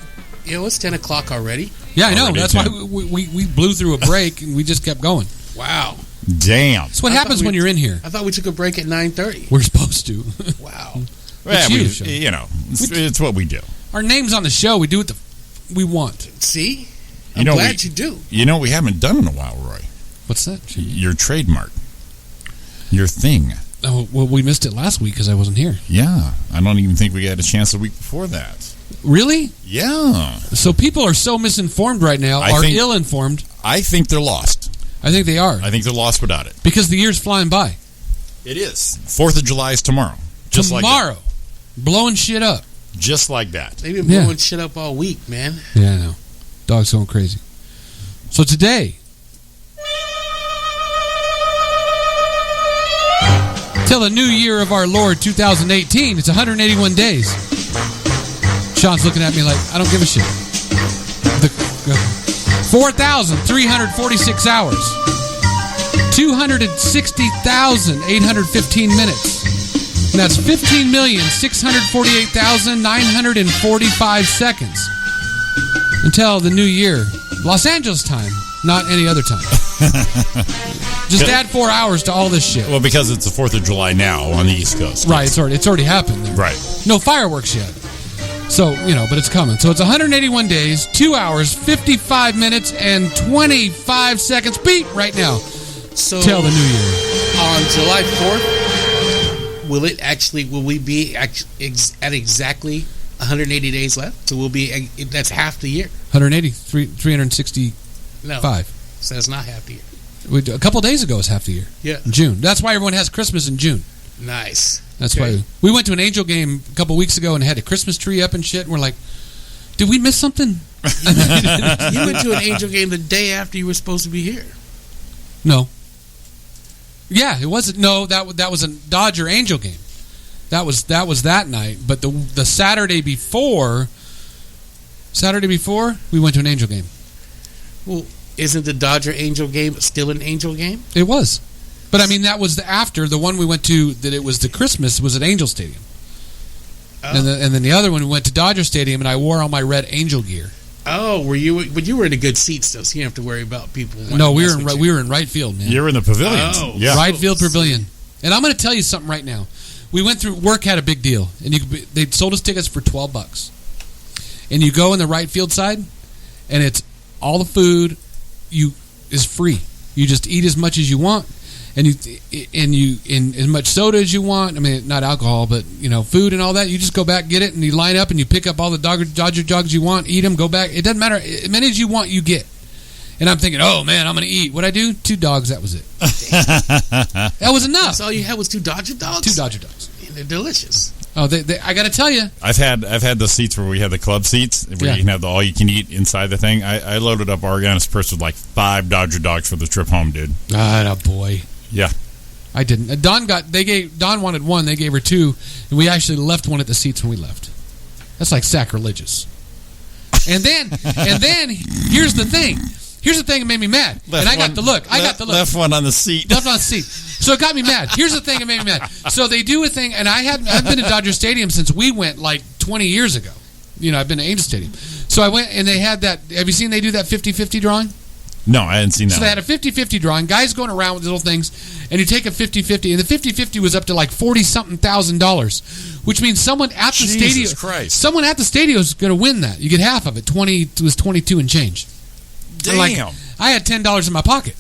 It's 10 o'clock already. Yeah, I know. That's why we blew through a break and we just kept going. Wow. Damn. That's what happens when you're in here. I thought we took a break at 9:30. We're supposed to. Wow. It's what we do. Our name's on the show. We do what we want. See? I'm glad you do. We haven't done in a while, Roy. What's that? Your trademark. Your thing. Oh, well, we missed it last week because I wasn't here. Yeah. I don't even think we had a chance the week before that. Really? Yeah. So people are so misinformed right now, ill-informed. I think they're lost. I think they are. I think they're lost without it. Because the year's flying by. It is. 4th of July is tomorrow. Just tomorrow. Like that. Blowing shit up. Just like that. They've been blowing shit up all week, man. Yeah, I know. Dog's going crazy. So today, till the new year of our Lord 2018, it's 181 days. Sean's looking at me like, I don't give a shit. 4,346 hours. 260,815 minutes. And that's 15,648,945 seconds. Until the new year. Los Angeles time, not any other time. Just add 4 hours to all this shit. Well, because it's the 4th of July now on the East Coast. Right, it's already happened there. Right. No fireworks yet. So, but it's coming. So it's 181 days, 2 hours, 55 minutes, and 25 seconds. Beat right now. So till the new year. On July 4th, will we be at exactly 180 days left? So that's half the year. 180, 365. No, so it's not half the year. A couple days ago was half the year. Yeah. June. That's why everyone has Christmas in June. Nice. That's why we went to an Angel game a couple weeks ago and had a Christmas tree up and shit. And we're like, did we miss something? You went to an Angel game the day after you were supposed to be here. No. Yeah, it wasn't. No, that was a Dodger Angel game. That was that night. But the Saturday before, we went to an Angel game. Well, isn't the Dodger Angel game still an Angel game? It was. But, I mean, that was after the one we went to that it was the Christmas was at Angel Stadium. Oh. And then the other one we went to Dodger Stadium, and I wore all my red Angel gear. Oh, but you were in a good seat still, so you didn't have to worry about people. No, we were in right field, man. You were in the pavilion. Oh, yeah. Right field pavilion. And I'm going to tell you something right now. We went through, work had a big deal, and they sold us tickets for $12. And you go in the right field side, and it's all the food is free. You just eat as much as you want, and you as much soda as you want. I mean, not alcohol, but food and all that. You just go back, get it, and you line up and you pick up all the Dodger dogs you want, eat them, go back. It doesn't matter. As many as you want, you get. And I'm thinking, oh man, I'm going to eat. What'd I do? 2 dogs. That was it. That was enough. That's all you had was 2 Dodger dogs. 2 Dodger dogs. And they're delicious. Oh, I got to tell you, I've had the seats where we had the club seats where you can have the all you can eat inside the thing. I loaded up Ariana's purse with like 5 Dodger dogs for the trip home, dude. Ah, boy. Yeah. I didn't. Dawn wanted 1. They gave her 2, and we actually left 1 at the seats when we left. That's like sacrilegious. And then here's the thing. Here's the thing that made me mad. I got the look. Left 1 on the seat. Left on the seat. So it got me mad. Here's the thing that made me mad. So they do a thing, and I've been to Dodger Stadium since we went like 20 years ago. I've been to Angel Stadium. So I went, and they had that. Have you seen they do that 50-50 drawing? No, I hadn't seen that. So they had a 50-50 drawing. Guys going around with little things, and you take a 50-50, and the 50-50 was up to like $40-something thousand, which means someone at the stadium. Christ. Someone at the stadium is going to win that. You get half of it. It was 22 and change. Damn. Like, I had $10 in my pocket,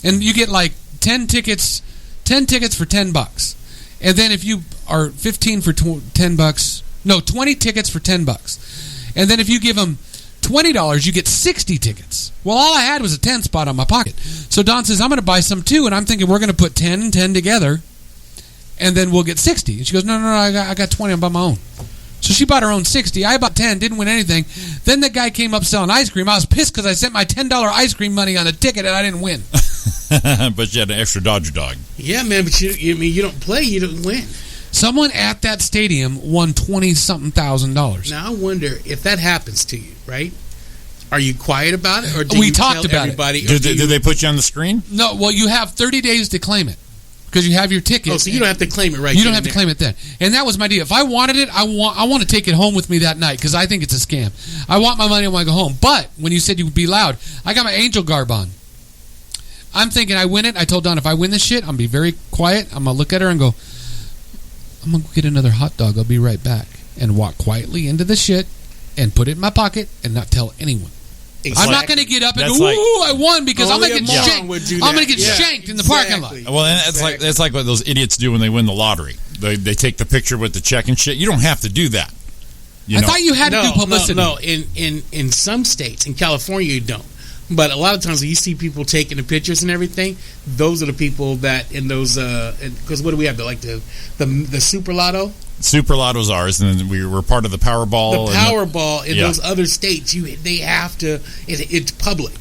and you get like 10 tickets for $10. And then if you are 15 for $10, no, 20 tickets for $10. And then if you give them $20, you get 60 tickets. Well, all I had was a 10 spot on my pocket. So Don says, I'm going to buy some too. And I'm thinking we're going to put 10 and 10 together and then we'll get 60. And she goes, no, I got 20. I'm by my own. So she bought her own 60. I bought 10, didn't win anything. Then the guy came up selling ice cream. I was pissed because I sent my $10 ice cream money on a ticket and I didn't win. But you had an extra Dodger dog. Yeah, man, but you don't play, you don't win. Someone at that stadium won $20-something thousand. Now, I wonder if that happens to you, right? Are you quiet about it? Or do We you talked tell about it. everybody? Did they put you on the screen? No, well, you have 30 days to claim it because you have your ticket. Oh, so you don't have to claim it right You don't have to claim it then. And that was my deal. If I wanted it, I want to take it home with me that night because I think it's a scam. I want my money when I go home. But when you said you would be loud, I got my angel garb on. I'm thinking I win it. I told Don if I win this shit, I'm going to be very quiet. I'm going to look at her and go, I'm going to get another hot dog. I'll be right back. And walk quietly into the shit and put it in my pocket and not tell anyone. Exactly. I'm not going to get up and That's go, like- ooh, I won because I'm going to get moron shanked. would do I'm going that. to get Yeah, shanked in the parking lot. exactly. Well, and that's like what those idiots do when they win the lottery. They take the picture with the check and shit. You don't have to do that. I thought you had to do publicity. No. In some states, in California, you don't. But a lot of times when you see people taking the pictures and everything, those are the people that in those because what do we have? The Super Lotto. Super Lotto's ours, and then we were part of the Powerball. The Powerball in yeah. those other states, they have to. It's public,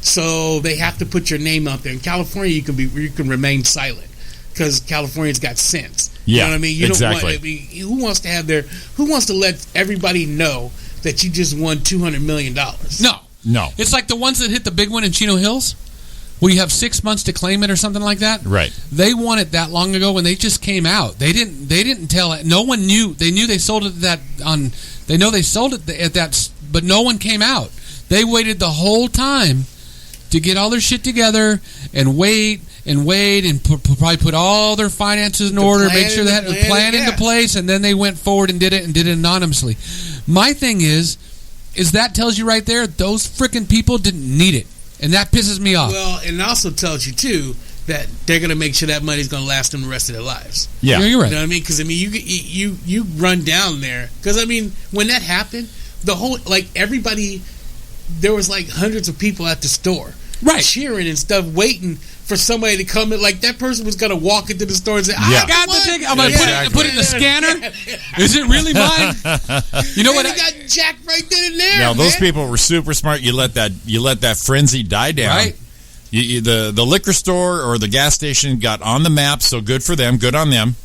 so they have to put your name out there. In California, you can remain silent because California's got sense. You Yeah, know what I mean? You exactly. don't want. Who wants to let everybody know that you just won $200 million? No. It's like the ones that hit the big one in Chino Hills, where you have 6 months to claim it or something like that. Right. They won it that long ago when they just came out. They didn't tell it. No one knew. They knew they sold it They know they sold it at that, but no one came out. They waited the whole time to get all their shit together and wait and probably put all their finances in order, make sure they had a plan into place, and then they went forward and did it anonymously. My thing is that tells you right there those freaking people didn't need it, and that pisses me off. Well, and it also tells you too that they're going to make sure that money's going to last them the rest of their lives. Yeah, you're right. You know what I mean? Because you run down there. Because when that happened, the whole everybody, there was hundreds of people at the store, right, cheering and stuff, waiting for somebody to come in. Like that person was going to walk into the store and say, I got the ticket. I'm going to put it in the scanner. Is it really mine? You know what? They got jacked right then and there. Now those man. people were super smart. You let that frenzy die down. Right. The liquor store or the gas station got on the map, so good for them, good on them,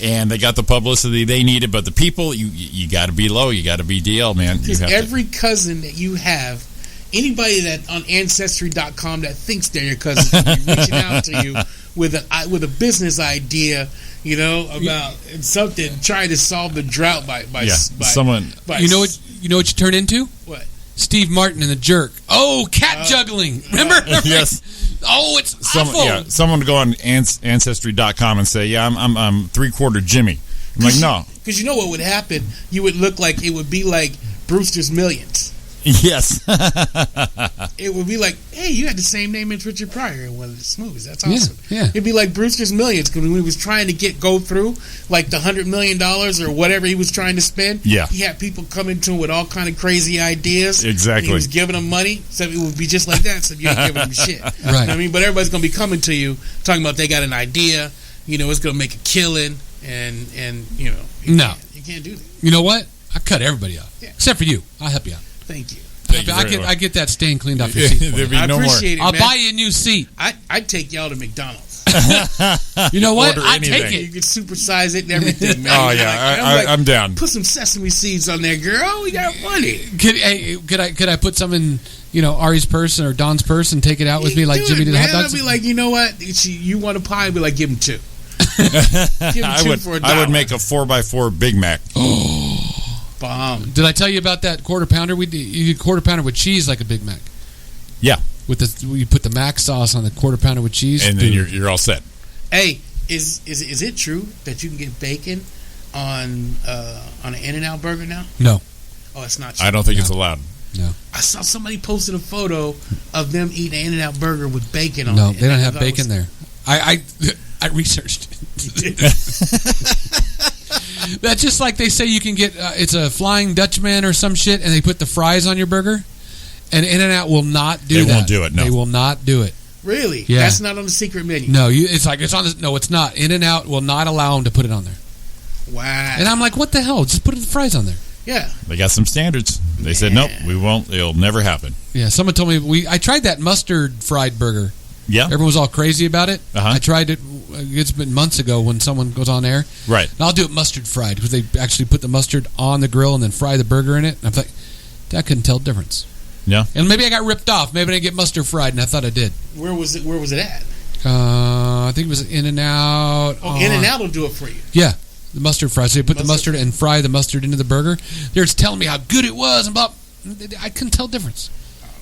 and they got the publicity they needed. But the people, you got to be low, you got to be DL, man. Because every cousin that you have, anybody that on Ancestry.com that thinks they're your cousin, be reaching out to you with a business idea, about something, trying to solve the drought by someone. You know what you turn into? What? Steve Martin and the Jerk. Oh, cat juggling. Remember? Yes. Oh, it's awful. Yeah, someone to go on Ancestry.com and say, yeah, I'm 3/4 Jimmy. I'm like, no. Because you know what would happen? You would look like, it would be like Brewster's Millions. Yes. It would be like, hey, you had the same name as Richard Pryor in one of the movies. That's awesome. Yeah. It'd be like Brewster's Millions, because when he was trying to go through like the $100 million or whatever he was trying to spend, yeah, he had people coming to him with all kind of crazy ideas. Exactly. He was giving them money, so it would be just like that. So you ain't giving them shit. Right. I mean, but everybody's gonna be coming to you talking about they got an idea. It's gonna make a killing, and you can't do that. You know what? I cut everybody out, except for you. I'll help you out. Thank you. I get that stain cleaned off your seat. There'd be I no appreciate more. it, man. I'll buy you a new seat. I'd take y'all to McDonald's. You know what? Order I anything. take You it. could supersize it and everything, man. Oh yeah, I'm down. Put some sesame seeds on there, girl. We got money. Could I put some in Ari's purse or Don's purse and take it out with me like Jimmy did the hot dogs? I'd be like, you know what? You want a pie? I'd be like, give him two. Give him two for $1. I would make a 4x4 Big Mac. Bomb. Did I tell you about that quarter pounder? You did quarter pounder with cheese like a Big Mac. Yeah. You put the Mac sauce on the quarter pounder with cheese, and then you're all set. Hey, is it true that you can get bacon on an In-N-Out burger now? No. Oh, it's not true. I don't think it's allowed. No. I saw somebody posted a photo of them eating an In-N-Out burger with bacon on it. No, they don't have bacon there. I researched it. That's just like they say you can get it's a Flying Dutchman or some shit, and they put the fries on your burger, and In-N-Out will not do that. They won't do it. No, they will not do it. Really? Yeah. That's not on the secret menu. No, it's like it's on the. No, it's not. In-N-Out will not allow them to put it on there. Wow. And I'm like, what the hell? Just put the fries on there. Yeah. They got some standards. They said, nope, we won't. It'll never happen. Yeah, someone told me I tried that mustard fried burger. Yeah. Everyone was all crazy about it. Uh-huh. I tried it. It's been months ago when someone goes on air. Right. And I'll do it mustard fried because they actually put the mustard on the grill and then fry the burger in it. And I'm like, I couldn't tell the difference. Yeah. And maybe I got ripped off. Maybe I didn't get mustard fried, and I thought I did. Where was it at? I think it was In-N-Out. Oh, In-N-Out will do it for you. Yeah. The mustard fries. So you put the mustard and fry the mustard into the burger. They're just telling me how good it was. And blah. I couldn't tell the difference.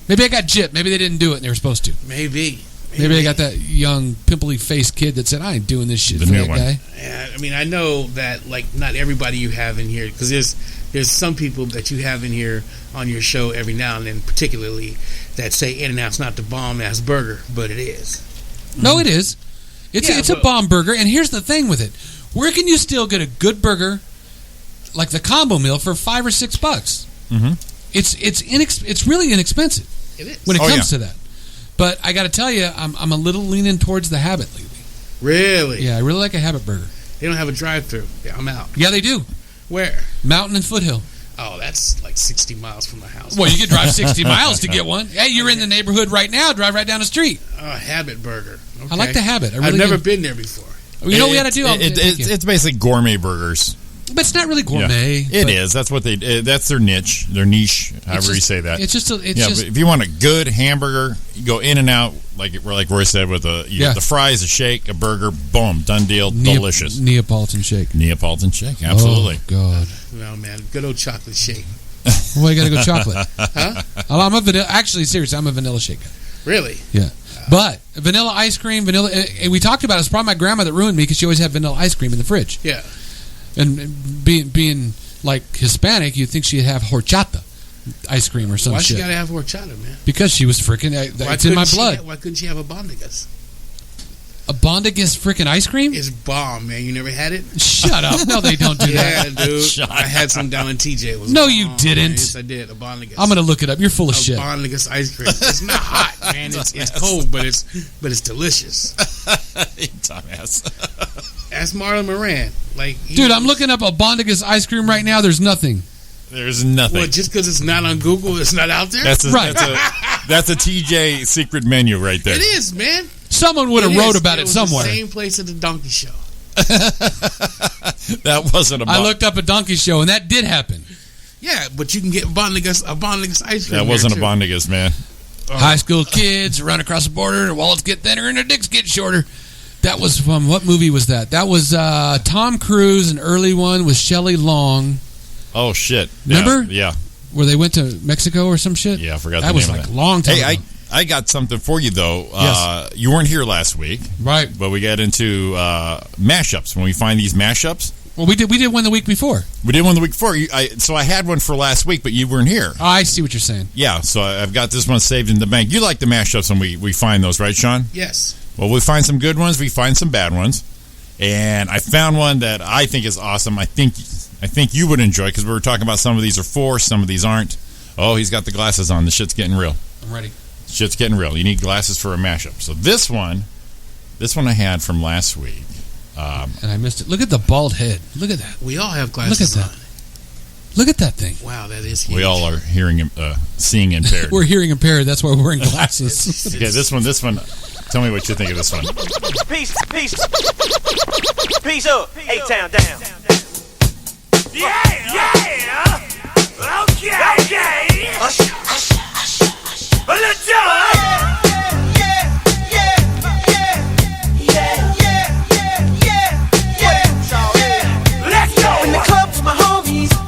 Maybe I got gypped. Maybe they didn't do it and they were supposed to. Maybe I got that young, pimply-faced kid that said, I ain't doing this shit The for new that one. guy. Yeah, I mean, I know that, like, not everybody you have in here, because there's some people that you have in here on your show every now and then, particularly, that say In-N-Out's not the bomb-ass burger, but it is. No, it is. It's a bomb burger, and here's the thing with it. Where can you still get a good burger, like the combo meal, for $5 or $6? Mm-hmm. It's really inexpensive. It is. When it comes to that. But I got to tell you, I'm a little leaning towards the Habit lately. Really? Yeah, I really like a Habit burger. They don't have a drive-thru. Yeah, I'm out. Yeah, they do. Where? Mountain and Foothill. Oh, that's like 60 miles from my house. Well, you could drive 60 miles to get one. Hey, you're in the neighborhood right now. Drive right down the street. Habit burger. Okay. I like the Habit. I've never been there before. You know what we got to do? It's basically gourmet burgers. But it's not really gourmet. Yeah. It is. That's what that's their niche. Their niche, however you say that. It's just. But if you want a good hamburger, you go In-N-Out, like Roy said, with the fries, a shake, a burger, boom, done deal, delicious. Neapolitan shake. Neapolitan shake, absolutely. Oh God. No man, good old chocolate shake. Well, you got to go chocolate. Huh? I'm a vanilla. Actually, seriously, I'm a vanilla shake guy. Really? Yeah. But vanilla ice cream, and we talked about it. It's probably my grandma that ruined me because she always had vanilla ice cream in the fridge. Yeah. And being like Hispanic, you'd think she'd have horchata ice cream or some shit. Why she gotta have horchata, man? Because she was freaking. It's in my blood. Why couldn't she have a bondigas? A bondigas freaking ice cream? It's bomb, man. You never had it? Shut up. No, they don't do that. Yeah, dude. I had some down in TJ. It was no, bomb, you didn't. Man. Yes, I did. A bondigas. I'm gonna look it up. You're full of shit. Bondigas ice cream. It's not hot, man. It's cold, but it's delicious. Dumbass. Ask Marlon Moran. Dude, I'm looking up a bondigas ice cream right now. There's nothing. There's nothing. Well, just because it's not on Google, it's not out there? That's a TJ secret menu right there. It is, man. Someone would have wrote about it somewhere. The same place at the Donkey Show. That wasn't a. I looked up a Donkey Show, and that did happen. Yeah, but you can get a bondigas ice cream. That wasn't a bondigas, man. High school kids run across the border, their wallets get thinner, and their dicks get shorter. That was from what movie was that? That was Tom Cruise, an early one with Shelley Long. Oh shit! Remember? Yeah. Where they went to Mexico or some shit. Yeah, I forgot. That was like a long time ago. I got something for you though. Yes. You weren't here last week, right? But we got into mashups. When we find these mashups. Well, we did one the week before. We did one the week before. So I had one for last week, but you weren't here. Oh, I see what you're saying. Yeah, so I've got this one saved in the bank. You like the mashups when we find those, right, Sean? Yes. Well, we find some good ones. We find some bad ones. And I found one that I think is awesome. I think you would enjoy because we were talking about some of these are forced, some of these aren't. Oh, he's got the glasses on. The shit's getting real. I'm ready. Shit's getting real. You need glasses for a mashup. So this one I had from last week. And I missed it. Look at the bald head. Look at that. We all have glasses on. Look at that thing. Wow, that is huge. We all are seeing impaired. We're hearing impaired. That's why we're wearing glasses. Okay, this one. Tell me what you think of this one. Peace up. A-Town down. Yeah. Okay. Let's do it.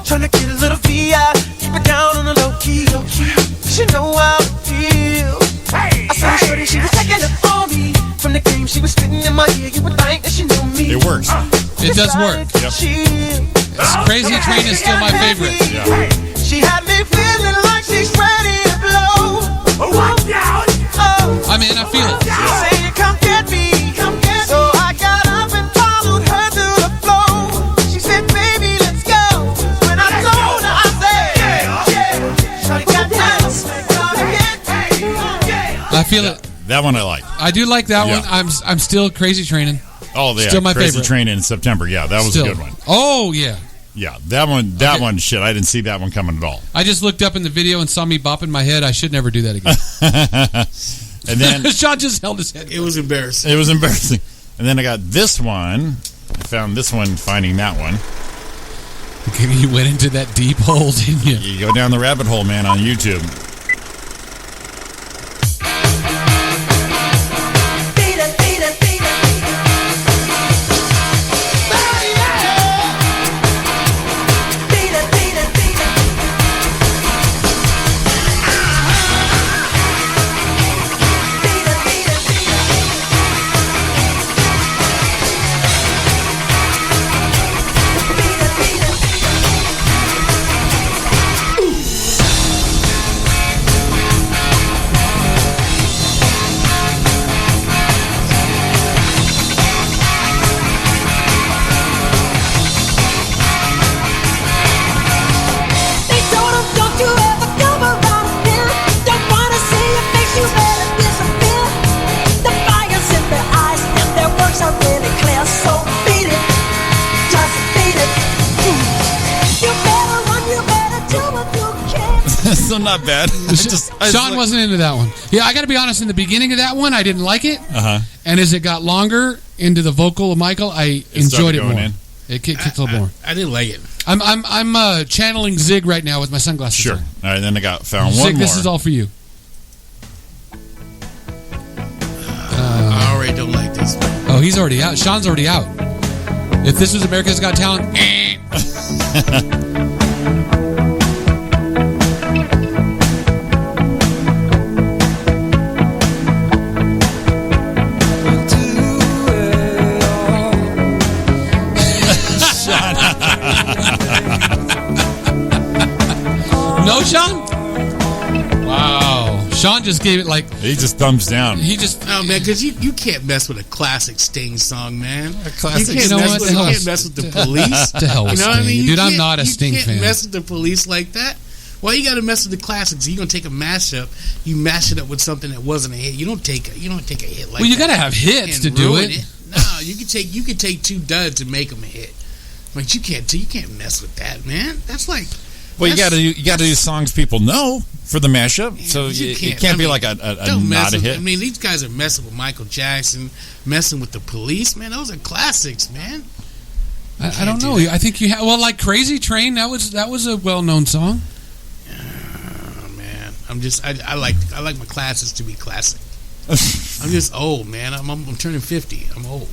Tryna get a little VI, keep it down on the low key. She know how I feel. I saw shorty, she was taking it for me. From the game, she was spitting in my ear. You would think that she knew me. It works. It does work. Yep. Crazy Train is still my favorite. Yeah. She had me feeling like she's ready to blow. Watch out! I'm in. I feel it. She said, "Come get me." So I got up and followed her to the floor. She said, "Baby, let's go." When I told her, I said, "Yeah." Shawty got down. I feel it. That one I like. I do like that Yeah. one. I'm still Crazy Training. Oh, yeah. Still my Crazy favorite. Train in September. Yeah, that was Still. a good one. Oh, yeah. Yeah, that one. That one. Shit, I didn't see that one coming at all. I just looked up in the video and saw me bopping my head. I should never do that again. And then Sean just held his head. It was embarrassing. it was embarrassing. And then I got this one. I found this one. Finding that one. You went into that deep hole, didn't you? You go down the rabbit hole, man, on YouTube. So not bad. Sean wasn't into that one. Yeah, I got to be honest. In the beginning of that one, I didn't like it. And as it got longer into the vocal of Michael, I enjoyed it more. It kicked a little more. I didn't like it. I'm channeling Zig right now with my sunglasses. Sure. on. All right. Then I found Zig, one more. this is all for you. I already don't like this. Oh, he's already out. Sean's already out. If this was America's Got Talent, no, Sean? Wow. Sean just gave it like... He just thumbs down. He just... Oh, man, because you can't mess with a classic Sting song, man. A classic. You can't mess with the Police. To hell with You know what I Sting. mean? Dude, I'm not a Sting You fan. can't mess with the Police like that. Why you got to mess with the classics? You're going to take a mashup. You mash it up with something that wasn't a hit. You don't take a hit like that. Well, you got to have hits to do ruin it. No, you can take two duds and make them a hit. But you can't mess with that, man. That's like... Well, you got to do songs people know for the mashup, so it can't be like a not a hit. I mean, these guys are messing with Michael Jackson, messing with the Police, man. Those are classics, man. I don't know. I think you have... Well, like Crazy Train, that was a well-known song. Oh, man. I like my classics to be classic. I'm just old, man. I'm turning 50. I'm old.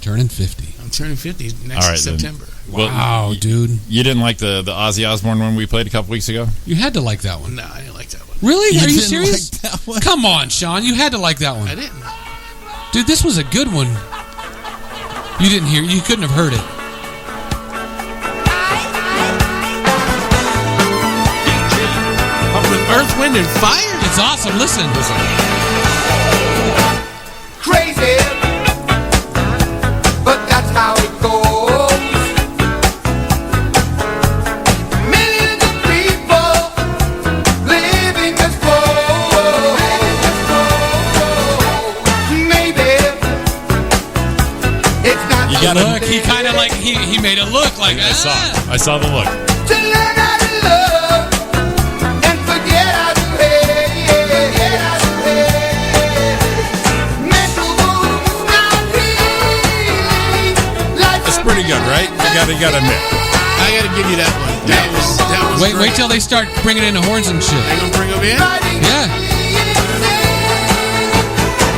Turning 50. I'm turning 50 next September. Well, wow, dude. You didn't like the Ozzy Osbourne one we played a couple weeks ago? You had to like that one. No, I didn't like that one. Really? Are you didn't serious? like that one? Come on, Sean. You had to like that one. I didn't. Dude, this was a good one. You didn't hear. You couldn't have heard it. Earth, Wind, and Fire? It's awesome. Listen. Crazy, but that's how it goes. Millions of people living this world. Maybe it's not. You gotta look. He kind of like he made it look like I saw the look. to learn how to love and forget how to mental wounds not healing. It's pretty good, right? You gotta admit. I got to give you that one. That was Wait great. till they start bringing in the horns and shit. They gonna bring them in? Yeah.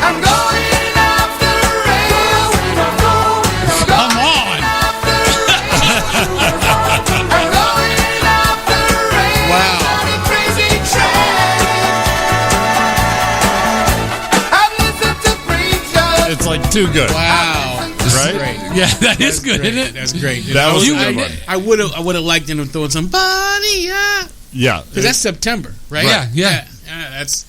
I'm going off the rails. Come on. I'm going off the rails. Wow. On a crazy train. I've listened to preachers. It's like too good. Wow. Right? Great. Yeah, that is good, Great. isn't it? That's great. That was a good one. I would have liked them to throw somebody up. Yeah. Because that's September, right? Yeah. That's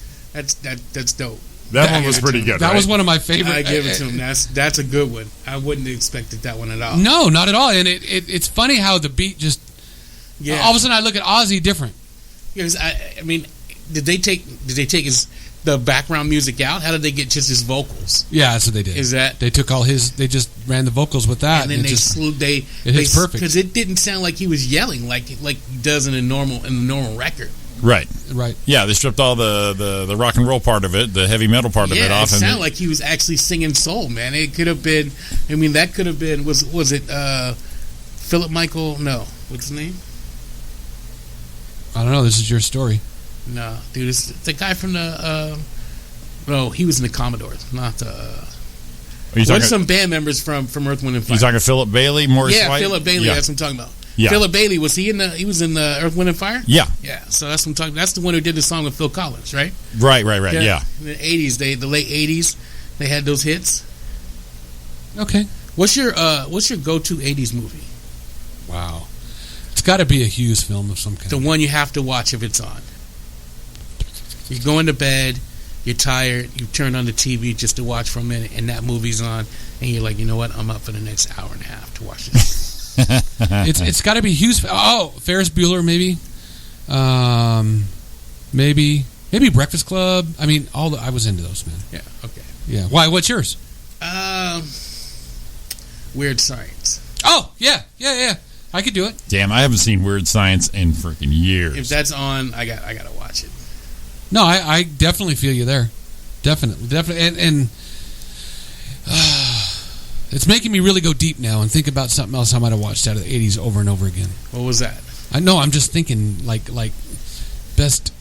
dope. That one was pretty good, That right? was one of my favorite. I give it to him. That's a good one. I wouldn't have expected that one at all. No, not at all. And it's funny how the beat just... Yeah. All of a sudden, I look at Ozzy different. Because I mean, did they take the background music out? How did they get just his vocals? Yeah, that's what they did. Is that they took all his? They just ran the vocals with that, and then they it hits perfect because it didn't sound like he was yelling like he does in a normal record. Right. Right. Yeah, they stripped all the rock and roll part of it, the heavy metal part of it off. It sounded like he was actually singing soul, man. It could have been. I mean, that could have been. Was it Philip Michael? No, what's his name? I don't know. This is your story. No, dude, it's the guy from the. No, he was in the Commodores, not. What's some band members from Earth, Wind and Fire? You talking Philip Bailey, Morris White? Philip Bailey. Yeah. That's what I'm talking about. Yeah. Philip Bailey, was he in the? He was in the Earth, Wind and Fire. Yeah. Yeah. So that's what I'm talking. That's the one who did the song with Phil Collins, right? Right. Yeah. In the '80s, the late '80s, they had those hits. Okay. What's your go-to '80s movie? Wow. It's got to be a Hughes film of some kind. The one you have to watch if it's on. You're going to bed, you're tired, you turn on the TV just to watch for a minute, and that movie's on, and you're like, you know what? I'm up for the next hour and a half to watch this. It's got to be Hughes. Oh, Ferris Bueller, maybe. Maybe Breakfast Club. I mean, I was into those, man. Yeah. Okay. Yeah. Why? What's yours? Weird Science. Oh, yeah. I could do it. Damn, I haven't seen Weird Science in freaking years. If that's on, I gotta watch it. No, I definitely feel you there. Definitely, and it's making me really go deep now and think about something else I might have watched out of the '80s over and over again. What was that? I know. I'm just thinking like best.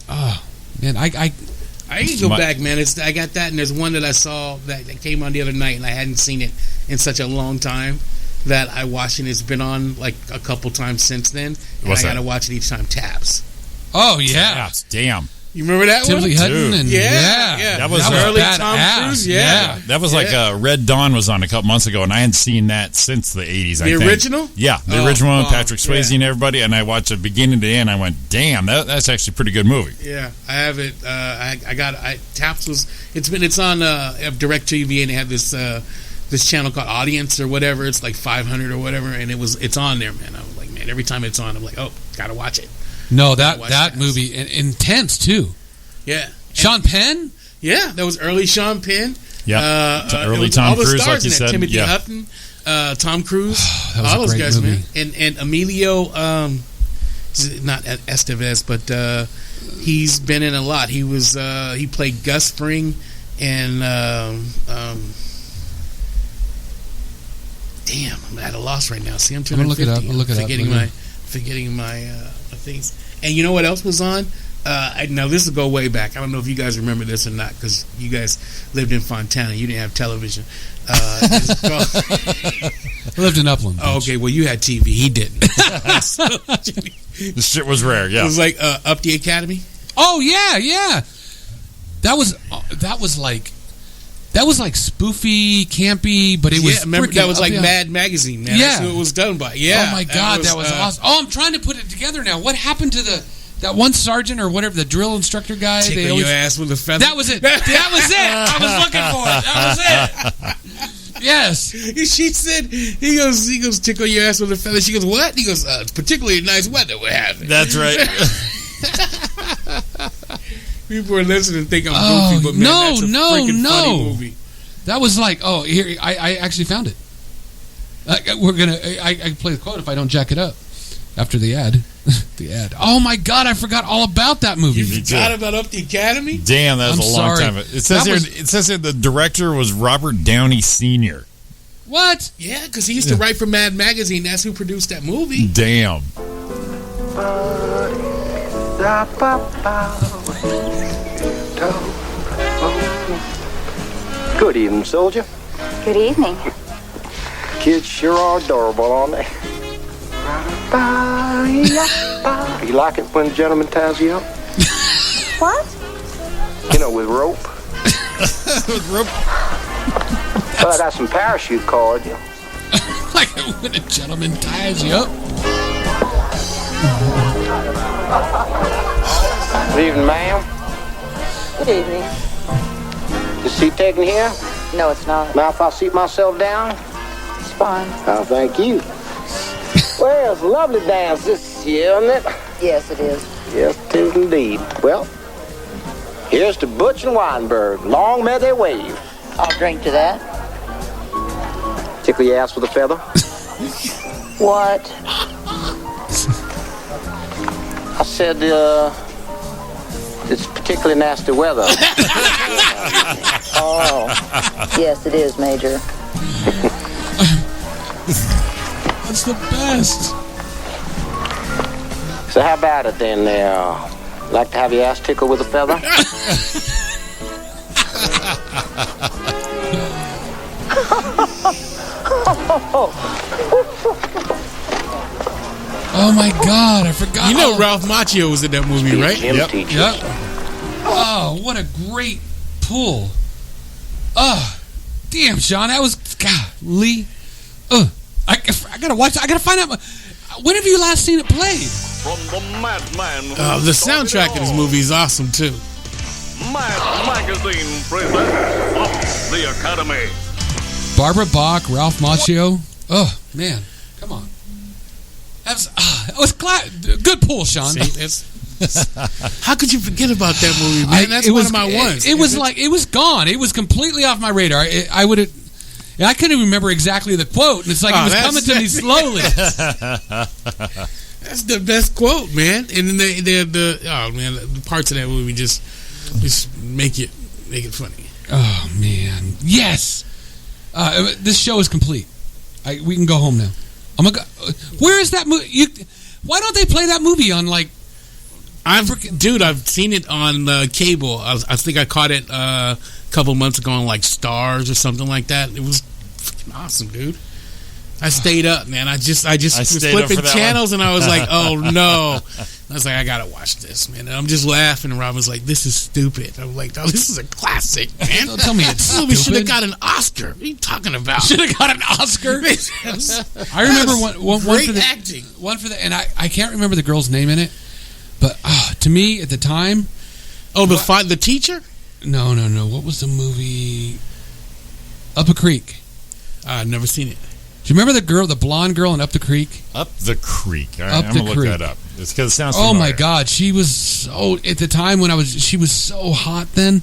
Man, I can go back, man. I got that, and there's one that I saw that came on the other night, and I hadn't seen it in such a long time that I watched, and it's been on like a couple times since then. And I gotta watch it each time. Taps. Oh yeah. Taps. Damn. You remember that Timothy one? Hutton and yeah. That was early badass. Tom Cruise. Yeah. That was like Red Dawn was on a couple months ago, and I hadn't seen that since the '80s. The original? Yeah, the original one, Patrick Swayze and everybody. And I watched it beginning to end. I went, damn, that's actually a pretty good movie. Yeah, I have it. I got Taps was. It's on DirecTV, and they have this channel called Audience or whatever. It's like 500 or whatever, and it's on there, man. I was like, man, every time it's on, I'm like, oh, gotta watch it. No, that movie intense too. Yeah. Sean Penn? Yeah, that was early Sean Penn. Yeah. Early Tom Cruise, like you said. Timothy Hutton, Tom Cruise, that was all those guys, movie. man. And Emilio, not Estevez, but he's been in a lot. He was he played Gus Fring and damn, I'm at a loss right now. See, I'm trying to look it up. Forgetting my things. And you know what else was on? Now this will go way back. I don't know if you guys remember this or not, because you guys lived in Fontana. You didn't have television. I lived in Upland. Oh, okay. Well, you had TV. He didn't. This shit was rare. Yeah. It was like Up the Academy. Oh yeah. That was like spoofy, campy, but it was. Remember that was like Mad Magazine, man. Yeah, that's who it was done by. Yeah. Oh my God, that was awesome. Oh, I'm trying to put it together now. What happened to that one sergeant or whatever, the drill instructor guy? Tickle your ass with a feather. That was it. That was it. I was looking for it. That was it. Yes. She said, he goes, tickle your ass with a feather. She goes, what? He goes, it's particularly nice weather we're having. That's right. People are listening and think I'm goofy, but man, that's a freaking funny movie. That was like, here, I actually found it. I can play the quote if I don't jack it up after the ad. The ad. Oh my God, I forgot all about that movie. You forgot about Up the Academy? Damn, that was a long time. It says here the director was Robert Downey Sr. What? Yeah, because he used to write for Mad Magazine. That's who produced that movie. Damn. Good evening, soldier. Good evening. Kids sure are adorable, aren't they? You like it when the gentleman ties you up? What? You know, with rope. With rope? Well, I got some parachute cord. Like when a gentleman ties you up. Good evening, ma'am. Good evening. Is the seat taken here? No, it's not. Now, if I seat myself down? It's fine. Oh, thank you. Well, it's a lovely dance this year, isn't it? Yes, it is. Yes, it is indeed. Well, Here's to Butch and Weinberg. Long may they wave. I'll drink to that. Tickle your ass with a feather? What? I said, it's particularly nasty weather. Oh, yes, it is, Major. That's the best. So how about it then? Like to have your ass tickled with a feather? Oh my God, I forgot. You know Ralph Macchio was in that movie, right? Yep. Oh, what a great pull. Oh, damn, Sean, that was golly. I gotta watch. I gotta find out. When have you last seen it played? From the madman. The soundtrack of this movie is awesome too. Mad Magazine presents the Academy. Barbara Bach, Ralph Macchio. Oh man, come on. That was good pull, Sean. See, how could you forget about that movie, man? That's one of my ones. It was gone. It was completely off my radar. I couldn't even remember exactly the quote, and it's like it was coming to me slowly. That's the best quote, man. And then the parts of that movie just make it funny. Oh man, yes. This show is complete. We can go home now. I'm gonna go. Where is that movie? Why don't they play that movie on like? I've seen it on cable. I think I caught it a couple months ago on like Stars or something like that. It was freaking awesome, dude. I stayed up, man. I just was flipping channels and I was like, oh no. I was like, I gotta watch this, man. And I'm just laughing and Rob was like, this is stupid. I'm like, oh, this is a classic, man. Don't tell me it's stupid. We should have got an Oscar. What are you talking about? Should have got an Oscar. I remember one great for the acting. One for the, and I can't remember the girl's name in it, but to me at the time, the teacher? No. What was the movie? Up a Creek. I've never seen it. Do you remember the blonde girl in Up the Creek? Up the Creek. All right, I'm going to look that up. It's because it sounds familiar. Oh my God, she was so at the time she was so hot then.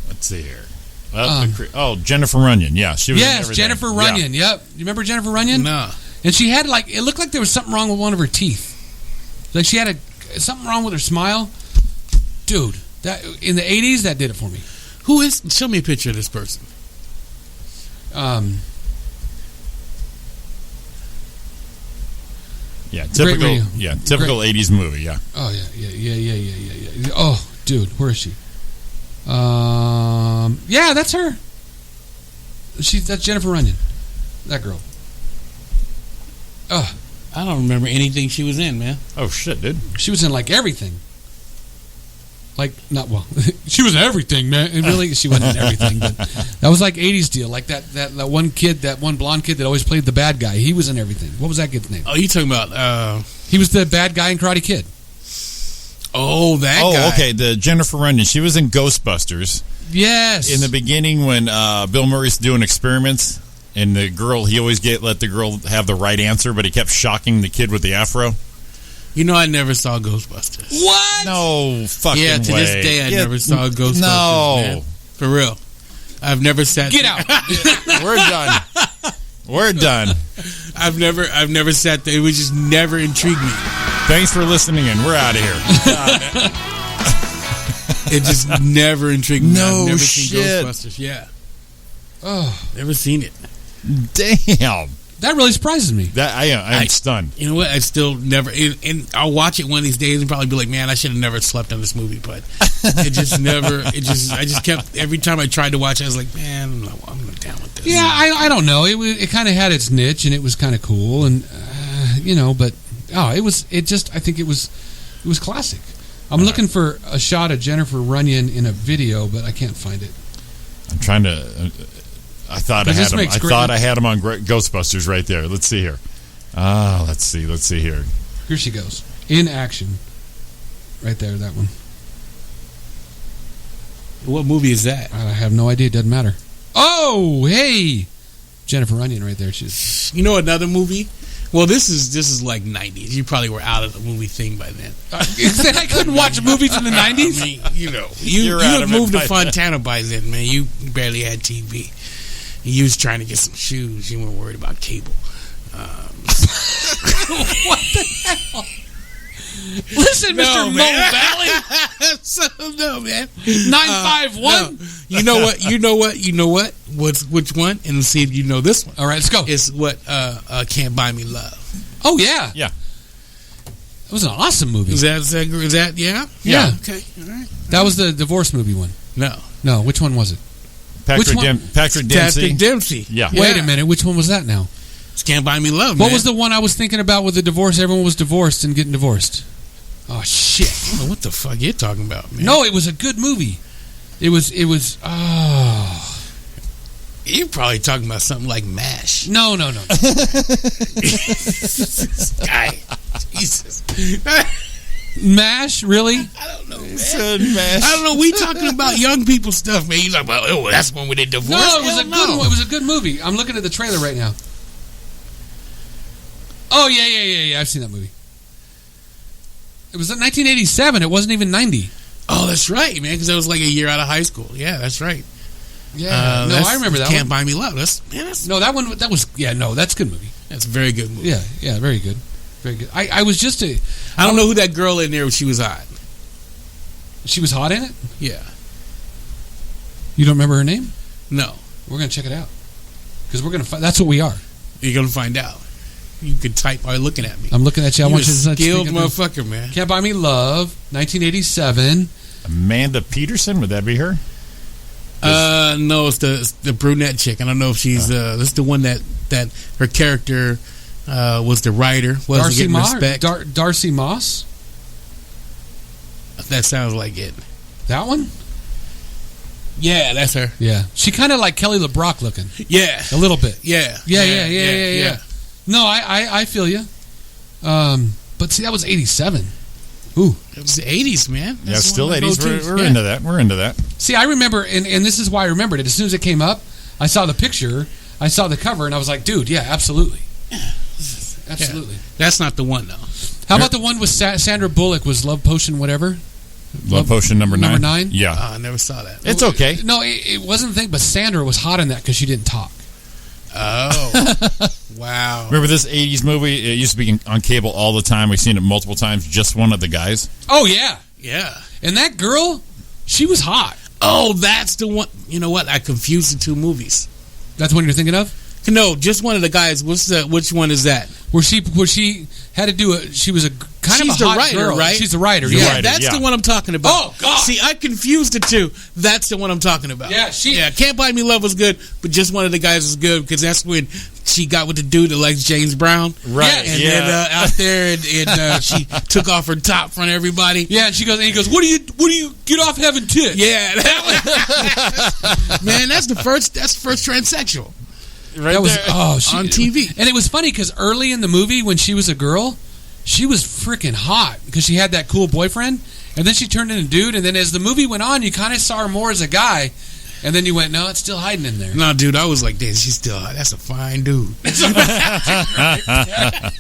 Let's see here. Up the Creek. Oh, Jennifer Runyon. Yeah, she was. Yes, Jennifer Runyon. Yeah. Yep. You remember Jennifer Runyon? No. And she had it looked like there was something wrong with one of her teeth. Like she had something wrong with her smile. Dude, that in the 80s that did it for me. Who is? Show me a picture of this person. Yeah, typical 80s movie, yeah. Oh, yeah. Oh, dude, where is she? Yeah, that's her. That's Jennifer Runyon. That girl. I don't remember anything she was in, man. Oh, shit, dude. She was in, like, everything. Like, she was in everything, man. And really, she wasn't in everything, but that was like 80s deal. Like that one kid, that one blonde kid that always played the bad guy. He was in everything. What was that kid's name? Oh, you talking about? He was the bad guy in Karate Kid. Oh, that guy. Oh, okay. The Jennifer Runyon. She was in Ghostbusters. Yes. In the beginning, when Bill Murray's doing experiments, and the girl, he always let the girl have the right answer, but he kept shocking the kid with the afro. You know, I never saw Ghostbusters. What? No fucking way. Yeah, to this day, I never saw Ghostbusters. No. Man. For real. I've never sat... Get out. We're done. We're done. I've never sat there. It was just never intrigued me. Thanks for listening, and we're out of here. It just never intrigued me. No I've never shit. seen Ghostbusters. Yeah. Oh. Never seen it. Damn. That really surprises me. That I'm stunned. You know what? I still never... And I'll watch it one of these days and probably be like, man, I should have never slept on this movie. But it just never... I just kept... Every time I tried to watch it, I was like, man, I'm not down with this. Yeah, I don't know. It kind of had its niche, and it was kind of cool. And, but... I think it was classic. I'm looking for a shot of Jennifer Runyon in a video, but I can't find it. I'm trying to... I thought I had him. I had him on Ghostbusters right there. Let's see here. Let's see here. Here she goes. In action. Right there, that one. What movie is that? I have no idea. It doesn't matter. Oh, hey! Jennifer Runyon right there. She's... You know another movie Well, this is like 90s. You probably were out of the movie thing by then. I couldn't watch movies in the 90s? I mean, you had moved to Fontana by then, man. You barely had TV. You was trying to get some shoes. You weren't worried about cable. What the hell? Listen, Mr. Mo Valley. No, man. 951. You know what? Which one? And see if you know this one. All right, let's go. It's what Can't Buy Me Love. Oh yeah, Yeah. That was an awesome movie. Is that yeah? Yeah. Okay. All right. That was the divorce movie one. No. Which one was it? Patrick one? Patrick Dempsey. Patrick Dempsey. Yeah. Wait a minute. Which one was that now? It's Can't Buy Me Love. What man. was the one I was thinking about with the divorce? Everyone was divorced and getting divorced. Oh shit! I don't know what the fuck you're talking about, man. No, it was a good movie. It was. Oh. You're probably talking about something like MASH. No. Guy. Jesus. MASH, really? I don't know, man. I don't know. We talking about young people stuff, man. You talking about, oh, that's when we did divorce? No, it was a good one. It was a good movie. I'm looking at the trailer right now. Oh, yeah. I've seen that movie. It was in 1987. It wasn't even 90. Oh, that's right, man, because I was like a year out of high school. Yeah, that's right. Yeah. I remember that Can't one. Buy Me Love. That's No, that one, that's a good movie. That's a very good movie. Yeah, very good. Very good. I was just I don't know who that girl in there, she was hot. She was hot in it? Yeah. You don't remember her name? No. We're going to check it out. Because we're going to that's what we are. You're going to find out. You could type by looking at me. I'm looking at you. I want you to skilled motherfucker, man. Can't Buy Me Love, 1987. Amanda Peterson, would that be her? No, it's the brunette chick. I don't know if she's this is the one that her character was the writer. Wasn't getting respect. Darcy Moss? That sounds like it. That one? Yeah, that's her. Yeah. She kind of like Kelly LeBrock looking. Yeah. A little bit. Yeah. Yeah. No, I feel you. But see, that was 87. Ooh. It was the 80s, man. Yeah, still 80s. We're into that. We're into that. See, I remember, and this is why I remembered it. As soon as it came up, I saw the picture, I saw the cover, and I was like, dude, yeah, absolutely. Absolutely. Yeah. That's not the one, though. How about the one with Sandra Bullock was Love Potion whatever? Love Potion number 9? Number 9? Yeah. I never saw that. It's okay. No, it wasn't the thing, but Sandra was hot in that because she didn't talk. Oh. Wow. Remember this 80s movie? It used to be on cable all the time. We've seen it multiple times. Just One of the Guys. Oh, yeah. Yeah. And that girl, she was hot. Oh, that's the one. You know what? I confused the two movies. That's the one you're thinking of? No, Just One of the Guys. Which one is that? Where she had to do it. She was a kind She's of a hot the writer, girl. right? She's the writer. She's Yeah, the That's yeah. the one I'm talking about. Oh, God. See, I confused the two. That's the one I'm talking about. Yeah, Can't Buy Me Love was good, but Just One of the Guys was good because that's when she got with the dude that likes James Brown. Right. And then out there, and she took off her top from everybody. Yeah, and he goes, what do you get off having tits? Yeah, that was, man, that's the first transsexual. Right that was there. on TV. And it was funny because early in the movie when she was a girl, she was freaking hot because she had that cool boyfriend, and then she turned into a dude, and then as the movie went on, you kind of saw her more as a guy, and then you went, no, it's still hiding in there. No, dude, I was like, damn, she's still hot. That's a fine dude. I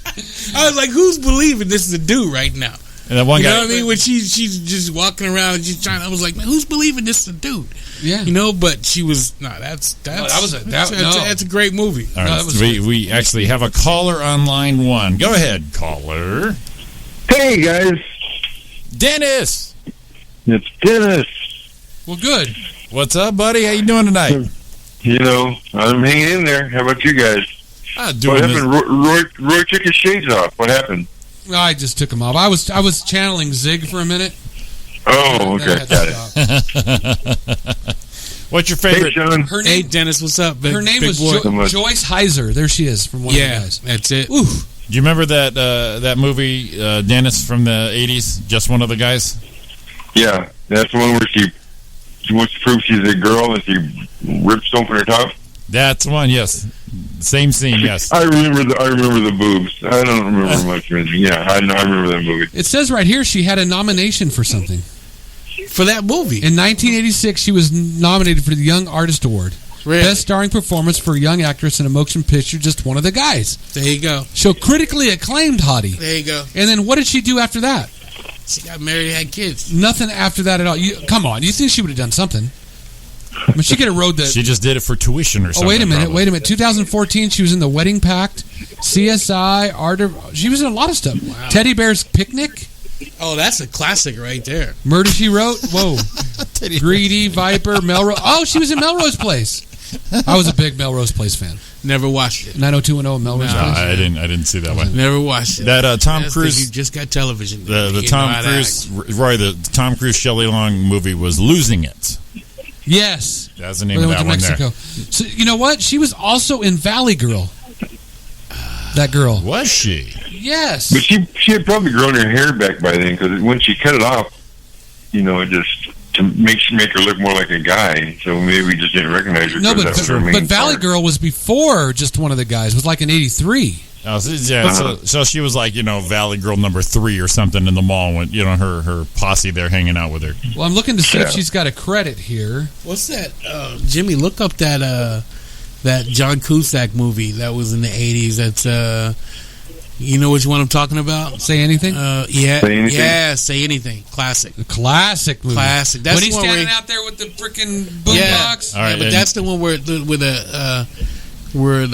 was like, who's believing this is a dude right now? And that one you guy, know what I mean? When she's just walking around, she's trying. I was like, man, who's believing this is a dude? Yeah, you know. But she was that's a great movie. All right, we actually have a caller on line 1. Go ahead, caller. Hey guys, Dennis. It's Dennis. Well, good. What's up, buddy? How you doing tonight? You know, I'm hanging in there. How about you guys? Doing what happened? Roy took his shades off. What happened? I just took him off. I was channeling Zig for a minute. Oh, okay, got it. What's your favorite? Hey, Sean. Hey, Dennis, what's up? Her name was Joyce Heiser. There she is from One of the Guys. That's it. Ooh. Do you remember that movie, Dennis, from the 80s? Just One of the Guys? Yeah, that's the one where she wants to prove she's a girl and she rips open her top. That's the one. Yes, same scene. Yes, I remember the boobs. I don't remember much. Yeah, I remember that movie. It says right here she had a nomination for something. For that movie. In 1986, she was nominated for the Young Artist Award. Really? Best starring performance for a young actress in a motion picture, just one of the guys. There you go. So critically acclaimed hottie. There you go. And then what did she do after that? She got married and had kids. Nothing after that at all. Come on, you think she would have done something? I mean, she could have rode the... She just did it for tuition or something. Oh, wait a minute. probably. 2014, she was in The Wedding Pact, CSI, She was in a lot of stuff. Wow. Teddy Bear's Picnic. Oh, that's a classic right there. Murder, She Wrote. Whoa. Greedy, Viper, Melrose. Oh, she was in Melrose Place. I was a big Melrose Place fan. Never watched it. 90210 Melrose Place. I didn't see that one. Never watched it. That Tom That's Cruise. You just got television. The You Tom know how to Cruise, act. Roy, the Tom Cruise Shelley Long movie was Losing It. Yes. That's the name They of went that to one Mexico. there. So, you know what? She was also in Valley Girl. That girl. Was she? Yes. But she had probably grown her hair back by then, because when she cut it off, it just to make her look more like a guy. So maybe we just didn't recognize her. No, 'cause but, that was her main but Valley part. Girl was before just one of the guys. It was like in 83. Oh, so she was like, Valley Girl number 3 or something in the mall when, her posse there hanging out with her. Well, I'm looking to see if she's got a credit here. What's that? Jimmy, look up that John Cusack movie that was in the 80s. That's you know which one I'm talking about? Say Anything? Yeah. Say Anything? Yeah, Say Anything. Classic. A classic movie. Classic. That's when he's the one standing where out there with the freaking boombox. All right, but that's the one where the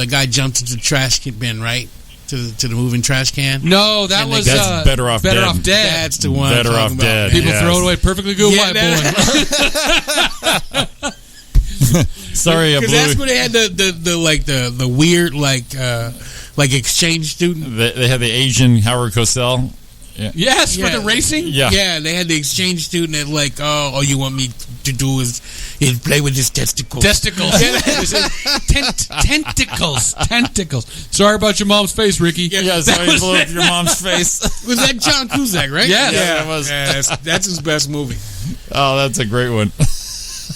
guy jumped into the trash bin, right? To the moving trash can. No, that was That's Better Off Dead. Off Dead. That's the one. Better I'm Off talking Dead. about, People man. throw it away. Perfectly good Yeah, white boy. Sorry, I Because blew. that's where they had the weird like exchange student. They had the Asian Howard Cosell. Yes, for the racing. Yeah. They had the exchange student that all you want me to do is play with his testicles. Testicles. Tentacles. Sorry about your mom's face, Ricky. Yeah, sorry to blow up your mom's face. Was that John Cusack, right? Yes. Yeah, that was. Yeah, that's his best movie. Oh, that's a great one.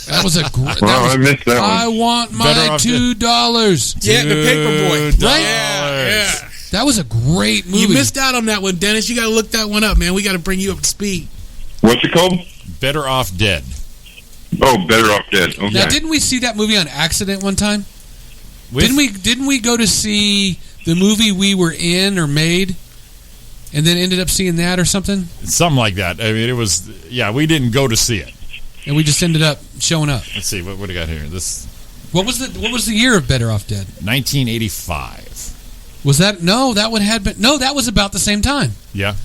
That was a great. Wow, I missed that one. I want Better my Off $2. Yeah, the Paperboy. Right? Yeah. That was a great movie. You missed out on that one, Dennis. You got to look that one up, man. We got to bring you up to speed. What's it called? Better Off Dead. Oh, Better Off Dead. Okay. Now, didn't we see that movie on accident one time? Didn't we go to see the movie we were in or made, and then ended up seeing that or something? Something like that. I mean, it was. Yeah, we didn't go to see it. And we just ended up showing up. Let's see what do we got here. This What was the year of Better Off Dead? 1985. Was that that was about the same time. Yeah.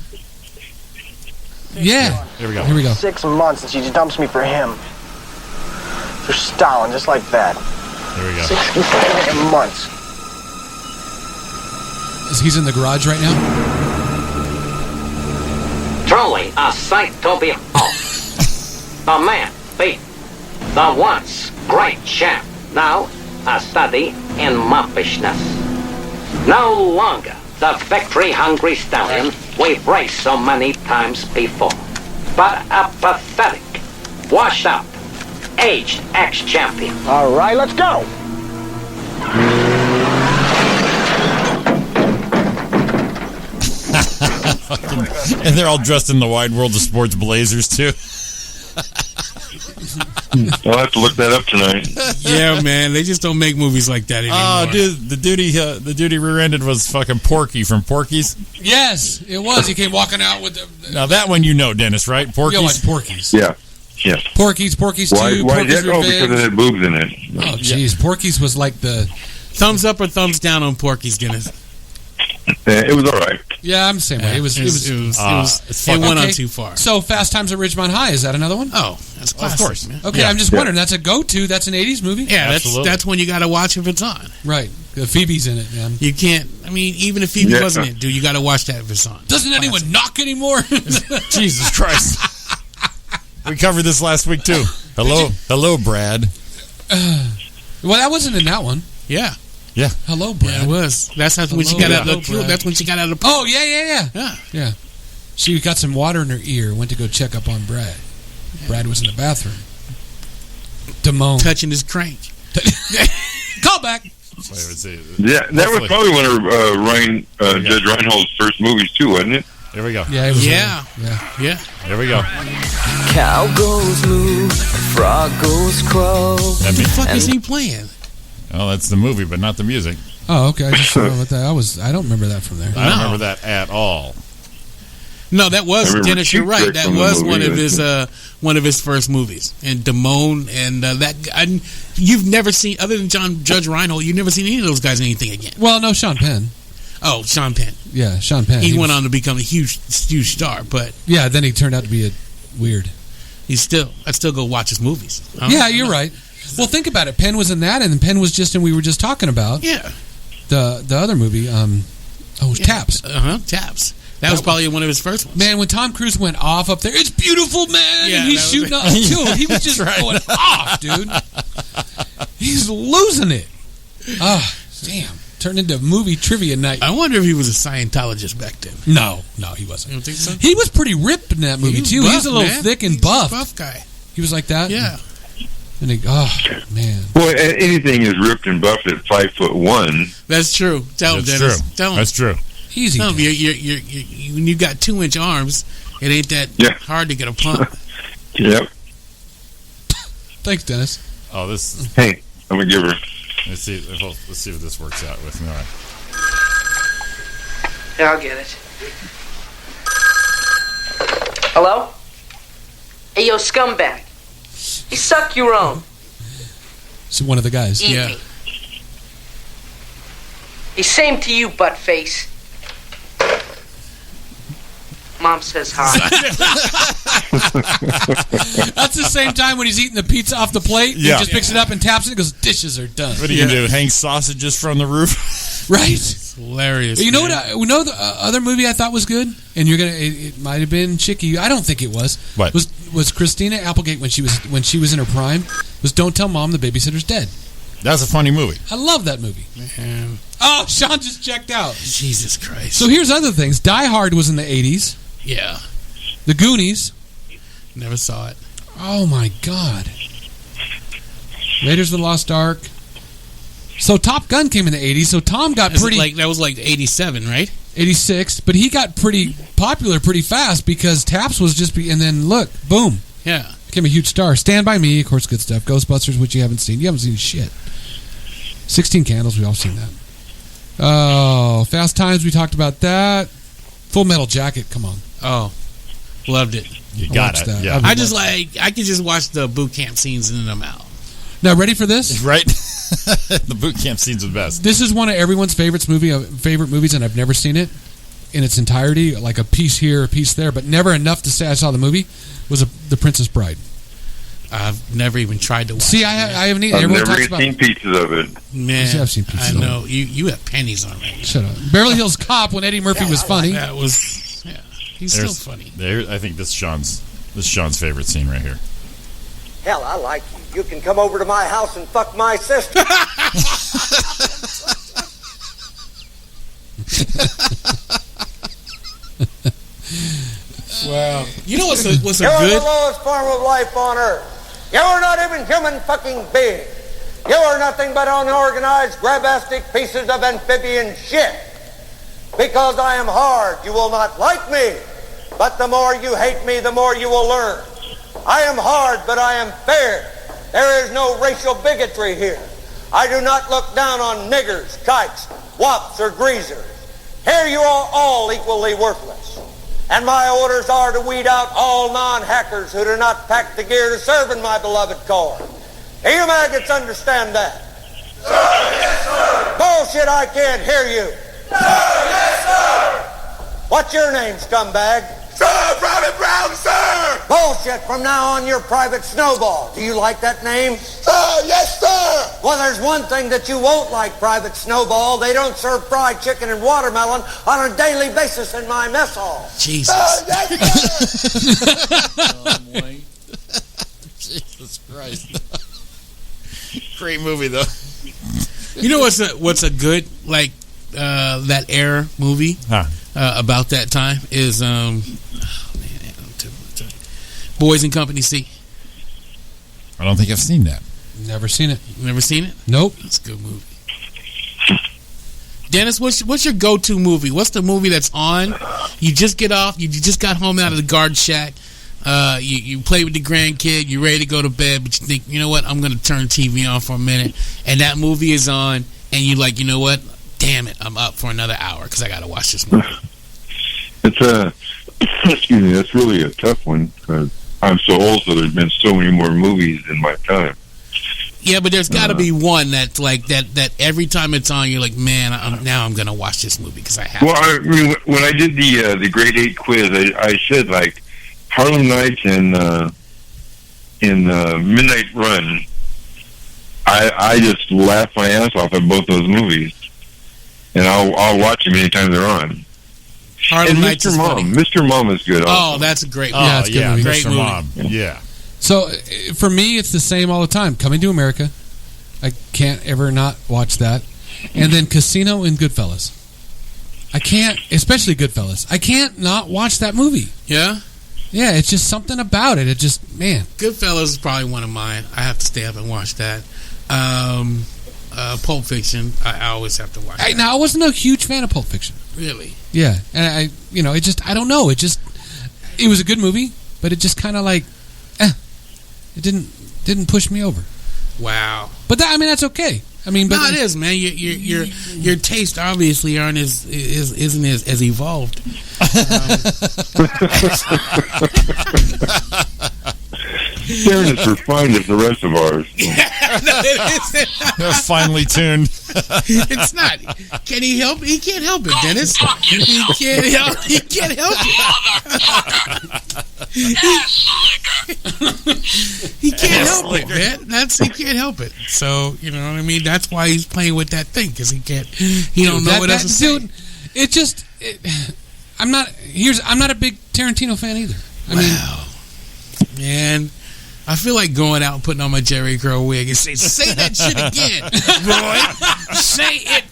Yeah. Here we go. Here we go. 6 months and she just dumps me for him. For Stalin, just like that. Here we go. 6 months. He's in the garage right now. Truly a sight to behold. The man beat the once great champ. Now a study in moppishness. No longer the victory-hungry stallion we've raced so many times before, but a pathetic, washed-up, aged ex-champion. All right, let's go. And they're all dressed in the Wide World of Sports blazers too. I'll have to look that up tonight. Yeah, man. They just don't make movies like that anymore. Oh, dude, the duty rear-ended was fucking Porky from Porky's. Yes, it was. He came walking out with the Now that one you know, Dennis, right? Porky's. like Porky's. Yeah. Yes. Porky's 2, Why Porky's is that? Oh, because it Revenge. had boobs in it. Oh, jeez. Porky's was like the... Thumbs up or thumbs down on Porky's, Dennis? It was all right. Yeah, I'm the same way. It went on too far. So, Fast Times at Ridgemont High, is that another one? Oh, that's classic, of course. man. Okay, Yeah. I'm just wondering. That's a go-to. That's an 80s movie? Yeah, Absolutely. that's when you got to watch if it's on. Right. Phoebe's in it, man. You can't. I mean, even if Phoebe wasn't in it, dude, you got to watch that if it's on. Doesn't anyone knock anymore? Jesus Christ. We covered this last week too. Hello, Brad. Well, that wasn't in that one. Yeah. Yeah. Hello, Brad. Yeah, it was. That's when she got out of the. That's when she got out of the. Oh, yeah. She got some water in her ear. Went to go check up on Brad. Brad was in the bathroom. Damone touching his crank. Call back. Yeah, that was probably one of Judge Reinhold's first movies too, wasn't it? Here we go. Yeah, it was yeah. Here we go. Cow goes moo, frog goes crow. What the fuck is he playing? Well, that's the movie, but not the music. Oh, okay. I just don't know what that. I don't remember that from there. I don't remember that at all. No, that was Dennis. You're right. That was one of his first movies. And Damone and you've never seen, other than Judge Reinhold, you've never seen any of those guys in anything again. Well, no, Sean Penn. Oh, Sean Penn. Yeah, Sean Penn. He went on to become a huge star, but yeah, then he turned out to be a weird. I'd still go watch his movies. Yeah, you're right. Well, think about it. Penn was in that, and then Penn was just in we were just talking about. Yeah. The other movie, Taps. Taps. That was probably one of his first ones. Man, when Tom Cruise went off up there, it's beautiful, man. Yeah, and he's shooting up. Dude, he was just going off, dude. He's losing it. Oh, damn. Turned into movie trivia night. I wonder if he was a Scientologist back then. No, he wasn't. You don't think so? He was pretty ripped in that movie, too. Buff, he was a little thick and buff. Buff guy. He was like that? Yeah. And man. Well, anything is ripped and buffed at 5'1". That's true. Tell him, Dennis. True. Tell him. That's true. Easy. Tell him when you got 2-inch arms, it ain't that hard to get a pump. Yep. Thanks, Dennis. Oh, this. Hey, I'm a giver. Let's see if this works out with me. All right. Yeah, I'll get it. Hello? Hey, yo, scumbag. You suck your own. So one of the guys. Eat me. Hey, same to you, butt face. Mom says hi. That's the same time when he's eating the pizza off the plate. Yeah. He just picks it up and taps it and goes, dishes are done. What are you going to do? Hang sausages from the roof? Right. It's hilarious. You know what? The other movie I thought was good, and it might have been Chicky. I don't think it was. What? Was Christina Applegate when she was in her prime? Was Don't Tell Mom the Babysitter's Dead. That's a funny movie. I love that movie. Man. Oh, Sean just checked out. Jesus Christ. So here's other things. Die Hard was in the 80s. Yeah. The Goonies. Never saw it. Oh my God. Raiders of the Lost Ark. So Top Gun came in the 80s. So Tom got that was like 87, right? 86, but he got pretty popular pretty fast because Taps was and then look, boom. Yeah. Became a huge star. Stand By Me, of course, good stuff. Ghostbusters, which you haven't seen. You haven't seen shit. 16 Candles, we all seen that. Oh, Fast Times, we talked about that. Full Metal Jacket, come on. Oh, loved it. You got it. Yeah. I could just watch the boot camp scenes and then I'm out. Now, ready for this? Right? The boot camp scenes are the best. This is one of everyone's favorite movies, and I've never seen it in its entirety, like a piece here, a piece there, but never enough to say I saw the movie, was The Princess Bride. I've never even tried to watch it. I haven't either. I've never seen pieces of it. Man, I've seen pieces I know. You have pennies on right. Shut up. Beverly Hills Cop when Eddie Murphy was funny. That was, he's still funny. I think this is Sean's favorite scene right here. Hell, I like you. You can come over to my house and fuck my sister. Wow. You know what's a You're good? the lowest form of life on earth. You're not even human fucking being. You are nothing but unorganized, grabastic pieces of amphibian shit. Because I am hard, you will not like me. But the more you hate me, the more you will learn. I am hard, but I am fair. There is no racial bigotry here. I do not look down on niggers, kikes, wops, or greasers. Here you are all equally worthless. And my orders are to weed out all non-hackers who do not pack the gear to serve in my beloved corps. Do you maggots understand that? Sir, yes, sir. Bullshit, I can't hear you. Sir, yes, sir. What's your name, scumbag? Sir, Private Brown, sir. Bullshit, from now on you're Private Snowball. Do you like that name? Sir, yes, sir. Well, there's one thing that you won't like, Private Snowball. They don't serve fried chicken and watermelon on a daily basis in my mess hall. Jesus. Sir, yes, sir. Jesus Christ. Great movie, though. You know what's a good, like, that era movie about that time is, Boys in Company C. I don't think I've seen that. Never seen it. Never seen it? Nope. That's a good movie. Dennis, what's your go-to movie? What's the movie that's on? You just get off. You just got home out of the guard shack. You play with the grandkid. You're ready to go to bed, but you think, you know what? I'm going to turn TV on for a minute, and that movie is on, and you're like, you know what? Damn it, I'm up for another hour because I got to watch this movie. It's excuse me, that's really a tough one because I'm so old, so there's been so many more movies in my time. Yeah, but there's got to be one that's like that every time it's on, you're like, man, I'm going to watch this movie because I have to. Well, I mean, when I did the grade 8 quiz, I said, like, Harlem Nights and Midnight Run. I just laughed my ass off at both those movies, and I'll watch them anytime they're on. Harlem Nights Mr. is Mom. funny. Mr. Mom is good. Also. Oh, that's a great. Yeah, it's a good movie. Great Mr. movie. Mom. Yeah. So for me, it's the same all the time. Coming to America, I can't ever not watch that, and then Casino and Goodfellas. I can't, especially Goodfellas. I can't not watch that movie. Yeah. Yeah, it's just something about it. It just, man. Goodfellas is probably one of mine. I have to stay up and watch that. Pulp Fiction, I always have to watch that. Now, I wasn't a huge fan of Pulp Fiction. Really? Yeah, and it just, I don't know. It was a good movie, but it just kind of like, it didn't push me over. Wow. But that's okay. I mean, but no, it is, man. Your taste obviously isn't as evolved. Fairness refined as the rest of ours. No, it isn't. Finely tuned. It's not. Can he help? He can't help it, Dennis. He can't help. He can't help it. He can't help it, man. He can't help it. So you know what I mean. That's why he's playing with that thing because he can't. He don't know what else to say. Dude, it just. I'm not a big Tarantino fan either. I mean, man. I feel like going out and putting on my Jerry Curl wig and say that shit again, Roy. Say it.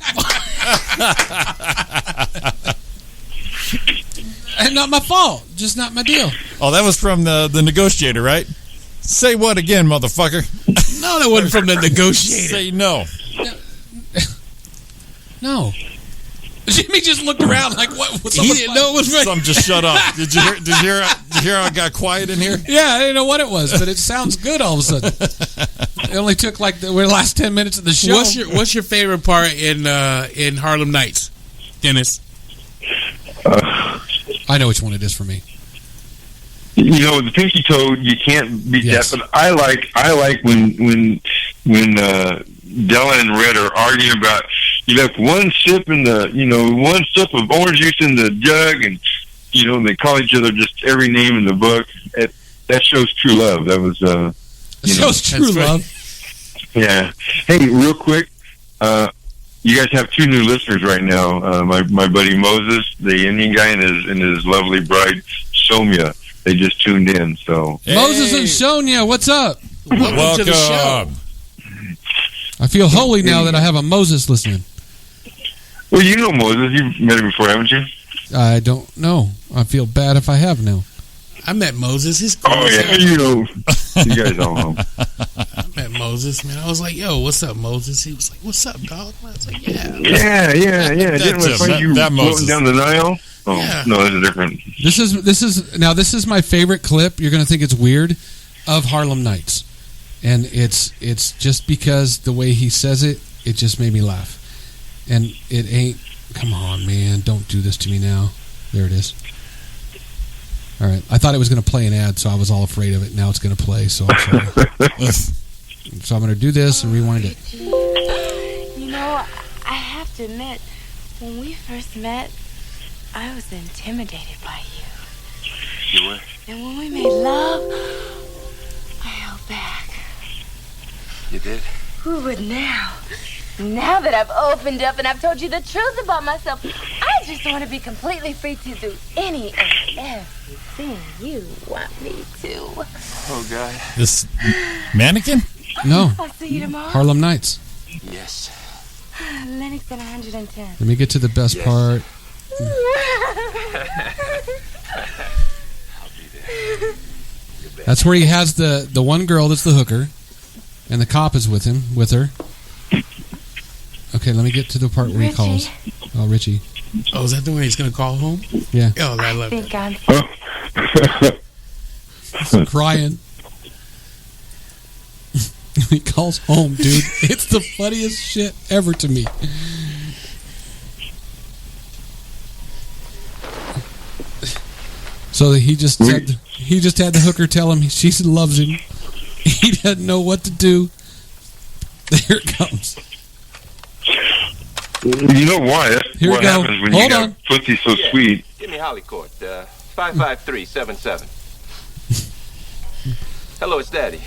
And not my fault. Just not my deal. Oh, that was from the Negotiator, right? Say what again, motherfucker? No, that wasn't from the Negotiator. Say no. No. Jimmy just looked around like, what? He didn't know it was right. Some just shut up. Did you hear how it got quiet in here? Yeah, I didn't know what it was, but it sounds good all of a sudden. It only took like the last 10 minutes of the show. What's your favorite part in Harlem Nights, Dennis? I know which one it is for me. You know, the Pinky Toad, you can't beat that. But I like when Della and Red are arguing about, you left one sip of orange juice in the jug, and they call each other just every name in the book. That shows true love. That was shows true love. Yeah. Hey, real quick, you guys have 2 new listeners right now. My buddy Moses, the Indian guy, and his lovely bride Somya. They just tuned in. So Moses and Sonia, what's up? Welcome to the show. I feel holy now that I have a Moses listening. Well, you know Moses. You've met him before, haven't you? I don't know. I feel bad if I have now. I met Moses. He's cool. Oh, yeah. You guys all know. I met Moses, man. I was like, yo, what's up, Moses? He was like, what's up, dog? I was like, yeah. Yeah. Didn't I find you floating down the Nile? Oh, yeah. No, that's different. This is my favorite clip. You're going to think it's weird, of Harlem Nights. And it's just because the way he says it just made me laugh. And it ain't, come on, man, don't do this to me now. There it is. All right. I thought it was going to play an ad, so I was all afraid of it. Now it's going to play, so I'm sorry. So I'm going to do this and rewind it. You know, I have to admit, when we first met, I was intimidated by you. You were? And when we made love, I held back. You did? Who would now? Now that I've opened up and I've told you the truth about myself, I just want to be completely free to do any and everything you want me to. Oh, God. This mannequin? No. I'll see you tomorrow. Harlem Nights. Yes. Lennox at 110. Let me get to the best part. I'll be there. That's where he has the one girl that's the hooker, and the cop is with her. Okay, let me get to the part where he calls. Oh, Richie. Oh, is that the way he's going to call home? Yeah. Oh, I love it. He's crying. He calls home, dude. It's the funniest shit ever to me. So he just had the hooker tell him she loves him. He doesn't know what to do. There it comes. You know why? That's Here we what go. happens when Hold you on. got pussy so sweet. Give me Holly Court, 55377. Hello, it's Daddy.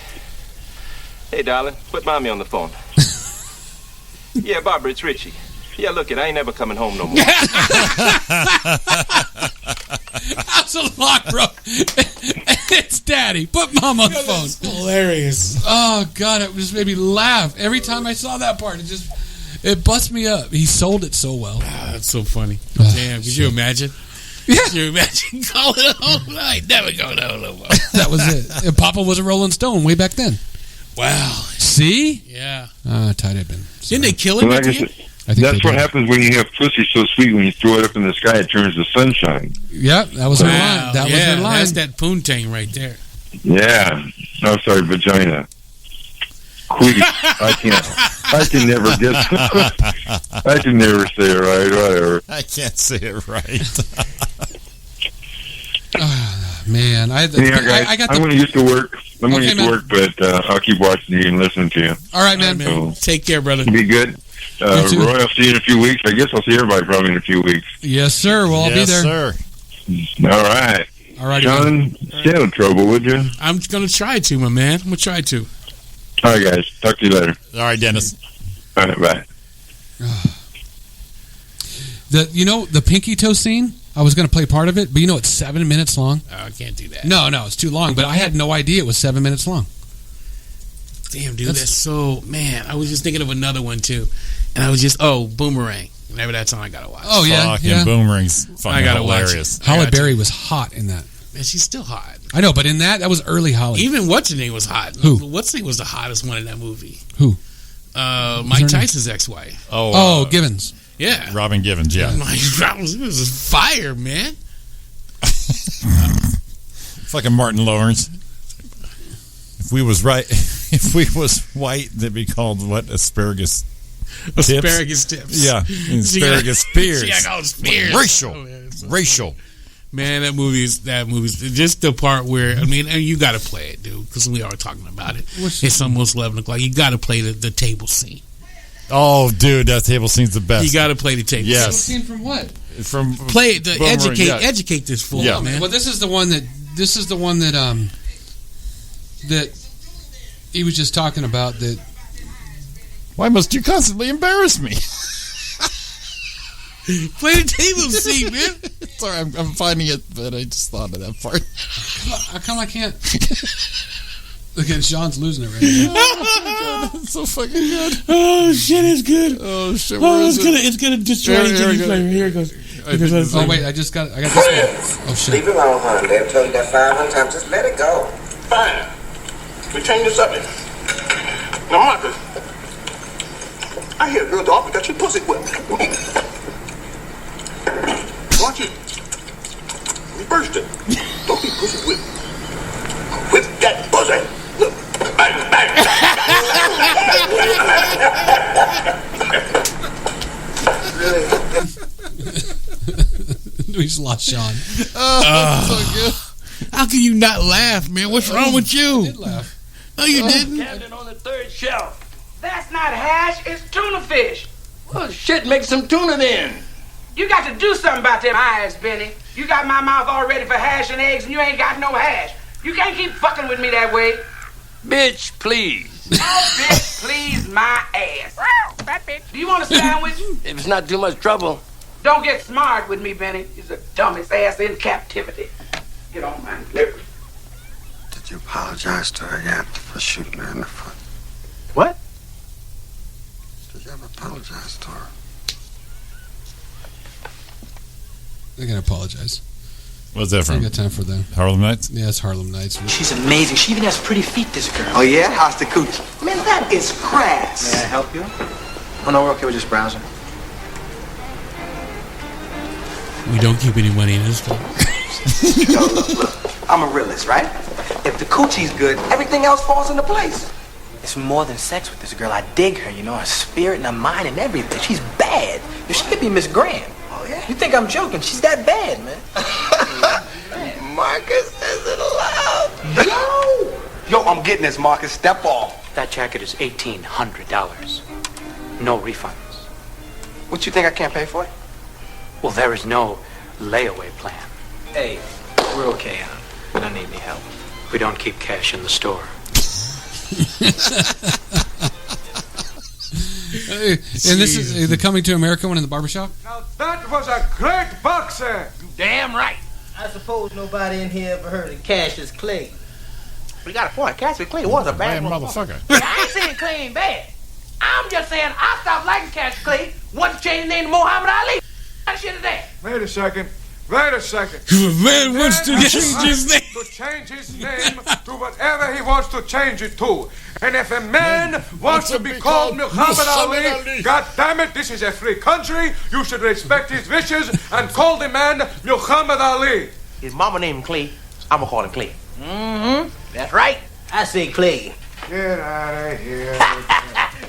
Hey, darling, put Mommy on the phone. Yeah, Barbara, it's Richie. Yeah, look it, I ain't never coming home no more. That's a lot, bro. It's Daddy. Put Mom on the phone. That's hilarious. Oh, God, it just made me laugh. Every time I saw that part, it bust me up. He sold it so well. That's so funny. Damn, could you imagine? Yeah. Could you imagine calling home? I ain't never going home no more. That was it. And Papa was a Rolling Stone way back then. Wow. See? Yeah. Tight have been. Didn't they kill him Well, at like the I end? said, that's what happens when you have pussy so sweet. When you throw it up in the sky, it turns to sunshine. Yep, that was her line. That was her line. That's that poontang right there. Yeah. Oh, sorry, vagina. Queef. I can never get. I can never say it right. Whatever. I can't say it right. Man, guys, I'm going to get to work. I'm going to get to work, but I'll keep watching you and listening to you. All right, man. So, take care, brother. Be good. Roy, I'll see you in a few weeks. I guess I'll see everybody probably in a few weeks. Yes, sir. We'll all be there. Sir. All right. All right, John, stay out of trouble, would you? I'm going to try to, my man. I'm going to try to. All right, guys. Talk to you later. All right, Dennis. All right, bye. The pinky toe scene, I was going to play part of it, but it's 7 minutes long. Oh, I can't do that. No, it's too long, but I had no idea it was 7 minutes long. Damn, dude, that's so... Man, I was just thinking of another one, too. And I was just... Oh, Boomerang. Whenever that's on, I got to watch. Oh, yeah. Fucking Boomerang's fucking hilarious. Halle Berry was hot in that. Man, she's still hot. I know, but in that was early Holly. Even What's-Her-Name was hot. Who? What's-Her-Name was the hottest one in that movie. Who? Mike Tyson's ex-wife. Oh, Givens. Yeah. Robin Givens, yeah. It was fire, man. Fucking Martin Lawrence. If we was white, they'd be called what? Asparagus tips? Asparagus tips. Yeah. Asparagus spears. Yeah, I call it spears. Racial. Man, that movie's just the part where, and you got to play it, dude, because we are talking about it. It's almost 11 o'clock. You got to play the table scene. Oh, dude, that table scene's the best. You got to play the table scene. Table scene from what? From play it to educate this fool, man. Well, this is the one that that he was just talking about. That why must you constantly embarrass me? Play the table scene, man. Sorry, I'm finding it, but I just thought of that part. How come I can't? Look at Sean's losing it right now. Oh, it's so fucking good. Oh shit, it's good. Oh shit, it's gonna destroy the flavor. Here it goes. Oh wait, I got this one. Oh shit. Leave it alone, honey. They've told you that 500 times. Just let it go. Fine. We change the subject. Now, Marcus, I hear your dog got your pussy whipped. Why don't you reverse it? Don't be pussy whipped. Whip that pussy. Look. Bang, bang, We just lost Sean. Oh, so good. How can you not laugh, man? What's wrong with you? I did laugh. No, you didn't. Captain on the third shelf. That's not hash, it's tuna fish. Well, shit, make some tuna then. You got to do something about them eyes, Benny. You got my mouth all ready for hash and eggs, and you ain't got no hash. You can't keep fucking with me that way. Bitch, please. Oh, bitch, please my ass. Fat bitch. Do you want a sandwich? If it's not too much trouble. Don't get smart with me, Benny. He's the dumbest ass in captivity. Get on my liver. Did you apologize to her yet for shooting her in the foot? What? Did you ever apologize to her? I gotta apologize. What's that I from? ain't got time for that. Harlem Nights? Yeah, it's Harlem Nights. She's amazing. She even has pretty feet, this girl. Oh, yeah? How's the cooch? Man, that is crass. May I help you? Oh, no, we're okay. We're just browsing. We don't keep any money in this store. Yo, look. I'm a realist, right? If the coochie's good, everything else falls into place. It's more than sex with this girl. I dig her, you know, her spirit and her mind and everything. She's bad. She could be Miss Graham. Oh, yeah? You think I'm joking? She's that bad, man. Marcus isn't allowed. Yo, I'm getting this, Marcus. Step off. That jacket is $1,800. No refunds. What, you think I can't pay for it? Well, there is no layaway plan. Hey, we're okay, huh? We don't need any help. We don't keep cash in the store. And this is the Coming to America one in the barbershop? Now that was a great boxer. Damn right. I suppose nobody in here ever heard of Cassius Clay. We got a point. Cassius Clay was a bad motherfucker. I ain't saying Clay ain't bad. I'm just saying I stopped liking Cassius Clay once he changed his name to Muhammad Ali. That shit is that. Wait a second. Wait a second. The man wants to change his name. To change his name to whatever he wants to change it to. And if a man wants to be called Muhammad Ali, God damn it, this is a free country. You should respect his wishes and call the man Muhammad Ali. His mama named him Clay. I'm gonna call him Clay. Mm-hmm. That's right. I say Clay. Get out of here.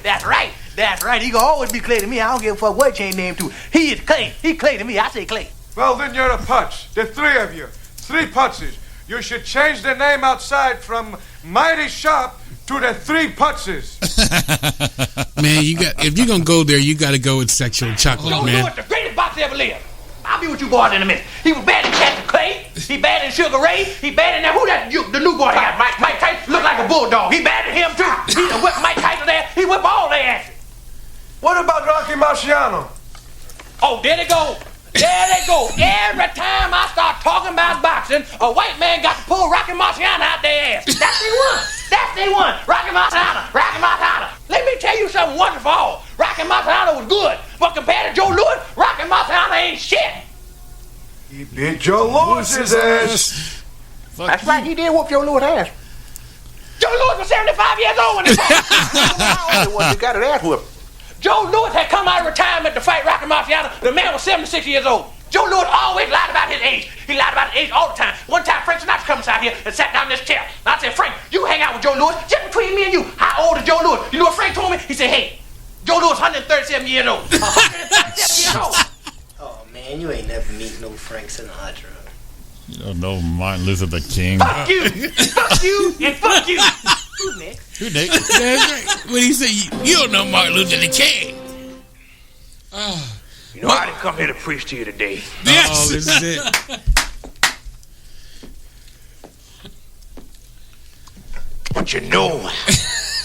That's right. That's right. He gonna always be Clay to me. I don't give a fuck what change name to. He is Clay. He Clay to me. I say Clay. Well, then you're a putz. The three of you. 3 putzes. You should change the name outside from Mighty Shop to the 3 putzes. Man, if you're gonna go there, you gotta go with sexual chocolate, Joe man. Lewis, the greatest boxer ever lived. I'll be with you boys in a minute. He was bad in Cassius Clay. He bad in Sugar Ray. He bad in that. Who that? The new boy got Mike Tyson. Look like a bulldog. He bad in him too. He done whipped Mike Tyson there. He whipped all their asses. What about Rocky Marciano? Oh, there they go. There they go. Every time I start talking about boxing, a white man got to pull Rocky Marciano out their ass. That's they won. That's they won. Rocky Marciano. Rocky Marciano. Let me tell you something wonderful. Rocky Marciano was good, but compared to Joe Lewis, Rocky Marciano ain't shit. He beat Joe Lewis's ass. That's right. He did whoop Joe Lewis' ass. Joe Lewis was 75 years old when he fought. You got an ass whooped. Joe Lewis had come out of retirement to fight Rocky Marciano. The man was 76 years old. Joe Lewis always lied about his age. He lied about his age all the time. One time, Frank Sinatra comes out here and sat down in this chair. And I said, Frank, you hang out with Joe Lewis just between me and you. How old is Joe Lewis? You know what Frank told me? He said, hey, Joe Lewis 137 years old. 137 years old. Oh, man, you ain't never meet no Frank Sinatra. You don't know Martin Luther the King. Fuck you. Fuck you and fuck you. Who's next? Who Nick? That's right. When he said, you don't know Martin Luther the King. You know, I didn't come here to preach to you today. Yes. Oh, this is it. But you know,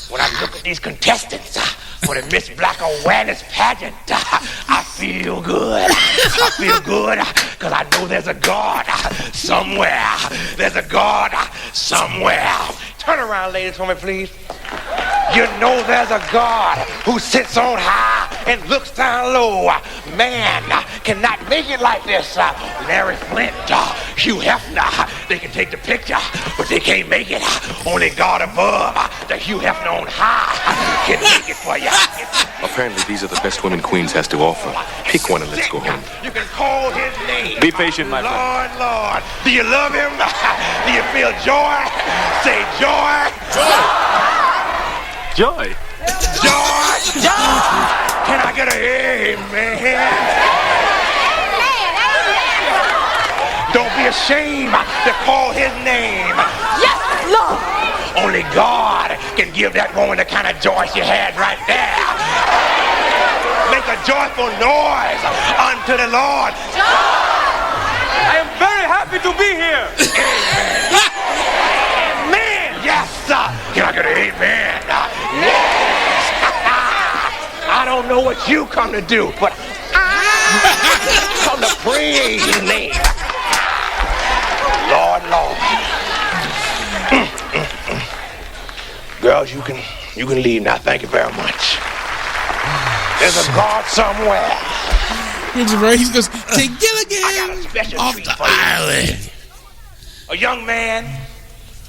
when I look at these contestants for the Miss Black Awareness pageant, I feel good. I feel good because I know there's a God somewhere. There's a God somewhere. Turn around, ladies, for me, please. You know there's a God who sits on high and looks down low. Man cannot make it like this. Larry Flint, Hugh Hefner, they can take the picture, but they can't make it. Only God above, the Hugh Hefner on high, can make it for you. Apparently, these are the best women Queens has to offer. Pick one and let's go home. You can call his name. Be patient, my friend. Lord, do you love him? Do you feel joy? Say joy. Joy. Joy. Can I get an amen? Don't be ashamed to call his name. Yes, Lord. Only God can give that woman the kind of joy she had right there. Make a joyful noise unto the Lord. I am very happy to be here. Amen. Yes, sir. Can I get an amen? Yes. I don't know what you come to do, but I come to praise his name. Lord, Lord. Girls, you can leave now. Thank you very much. There's a God somewhere. He's right. He goes, take Gilligan off the island. A young man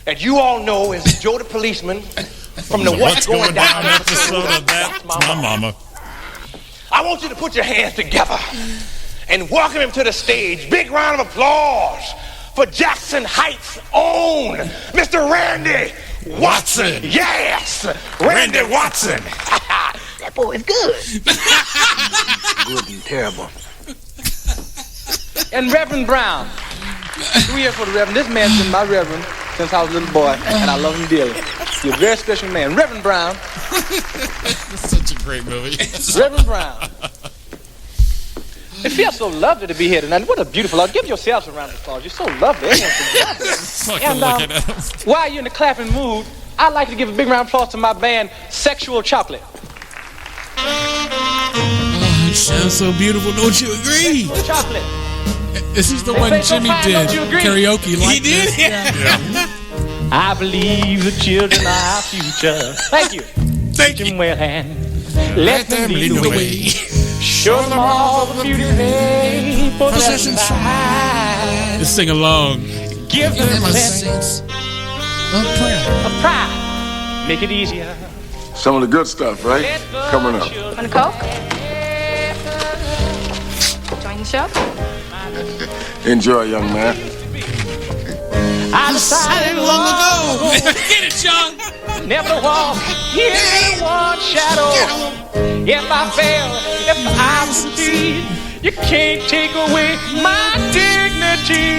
that you all know is Joe the policeman from the What's Going Down episode of That's My Mama. I want you to put your hands together and welcome him to the stage. Big round of applause for Jackson Heights' own Mr. Randy Watson. Yes, Randy Watson. That boy is good. Good and terrible. And Reverend Brown. 2 years for the Reverend. This man's been my Reverend since I was a little boy, and I love him dearly. He's a very special man. Reverend Brown. That's such a great movie. Reverend Brown. It feels so lovely to be here tonight. What a beautiful... Give yourselves a round of applause. You're so lovely. And while you're in the clapping mood, I'd like to give a big round of applause to my band, Sexual Chocolate. Oh, it sounds so beautiful. Don't you agree? Sexual Chocolate. This is the one Jimmy did karaoke. He did? Yeah. I believe the children are our future. Thank you. Thank you. Well, and let them lead the way. Show them all the beauty they possess inside. Just sing along. Give them a sense of pride. Make it easier. Some of the good stuff, right? Coming up. Want a Coke? Join the show? Enjoy, young man. I decided long ago. Get it, John. Never to walk in one shadow. If I fail, if I succeed, you can't take away my dignity.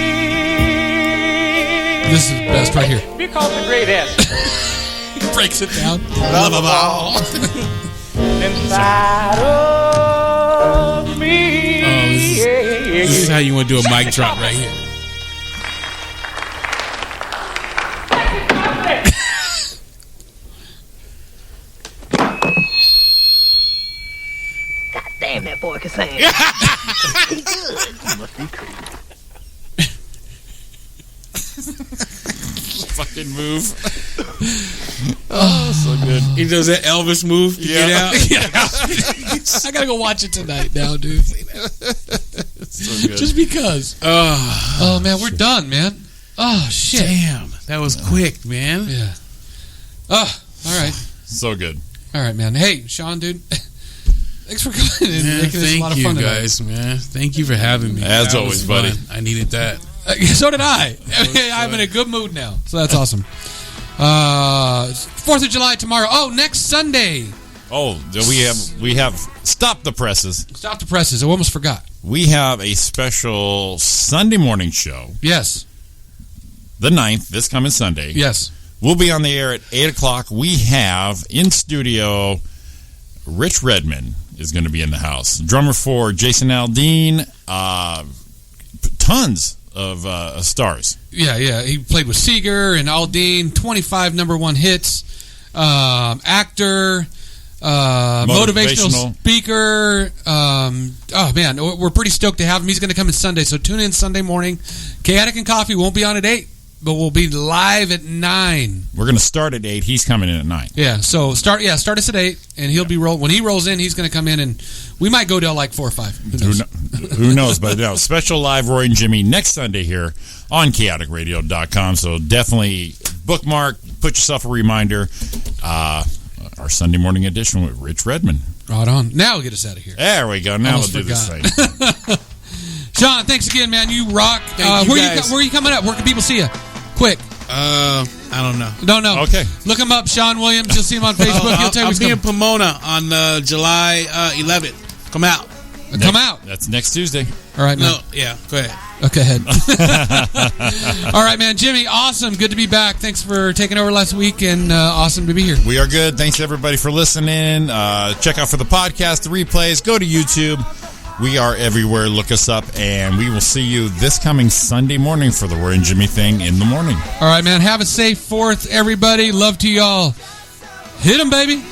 This is the best right here. Because the greatest breaks it down. Love of all inside of me. Oh, this is how you want to do a mic drop right here. God damn, that boy can sing. He good. He must be crazy. Fucking move. Oh, so good. He does that Elvis move to get out. I gotta go watch it tonight now, dude. So good. Just because. Oh man, we're done, man. Oh shit. Damn, that was quick, man. Yeah. Oh, all right. So good. All right, man. Hey, Sean, dude. Thanks for coming and making this a lot of fun thank you, guys, man. Thank you for having me. As That always, was buddy. fun. I needed that. So did I. I'm in a good mood now, so that's awesome. 4th of July tomorrow. Oh, next Sunday. Oh, we have Stop the Presses. Stop the Presses. I almost forgot. We have a special Sunday morning show. Yes. The 9th, this coming Sunday. Yes. We'll be on the air at 8 o'clock. We have in studio Rich Redmond is going to be in the house. Drummer for Jason Aldean. Tons of stars. Yeah. He played with Seeger and Aldean. 25 #1 hits. Actor. Motivational speaker. Oh man, we're pretty stoked to have him. He's going to come in Sunday, so tune in Sunday morning. Chaotic and Coffee won't be on at 8, but we'll be live at 9. We're going to start at 8. He's coming in at 9. Yeah, so start us at 8, and he'll be when he rolls in, he's going to come in, and we might go to like 4 or 5. Who knows? But no, special live Roy and Jimmy next Sunday here on chaoticradio.com. So definitely bookmark, put yourself a reminder. Our Sunday morning edition with Rich Redmond. Right on. Now get us out of here. There we go. Now Almost we'll do this thing. Sean, thanks again, man. You rock. Thank you guys. Where are you coming up? Where can people see you? Quick. I don't know. Don't know. Okay. Look him up, Sean Williams. You'll see him on Facebook. He'll tell you I'll what's be in coming. Pomona on July 11th. Come out. Come out. That's next Tuesday. All right, man. No, yeah, go ahead. Okay, ahead. All right, man. Jimmy, awesome. Good to be back. Thanks for taking over last week, and awesome to be here. We are good. Thanks, everybody, for listening. Check out for the podcast, the replays. Go to YouTube. We are everywhere. Look us up, and we will see you this coming Sunday morning for the Roy and Jimmy thing in the morning. All right, man. Have a safe 4th, everybody. Love to y'all. Hit 'em, baby.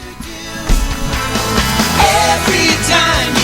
Every time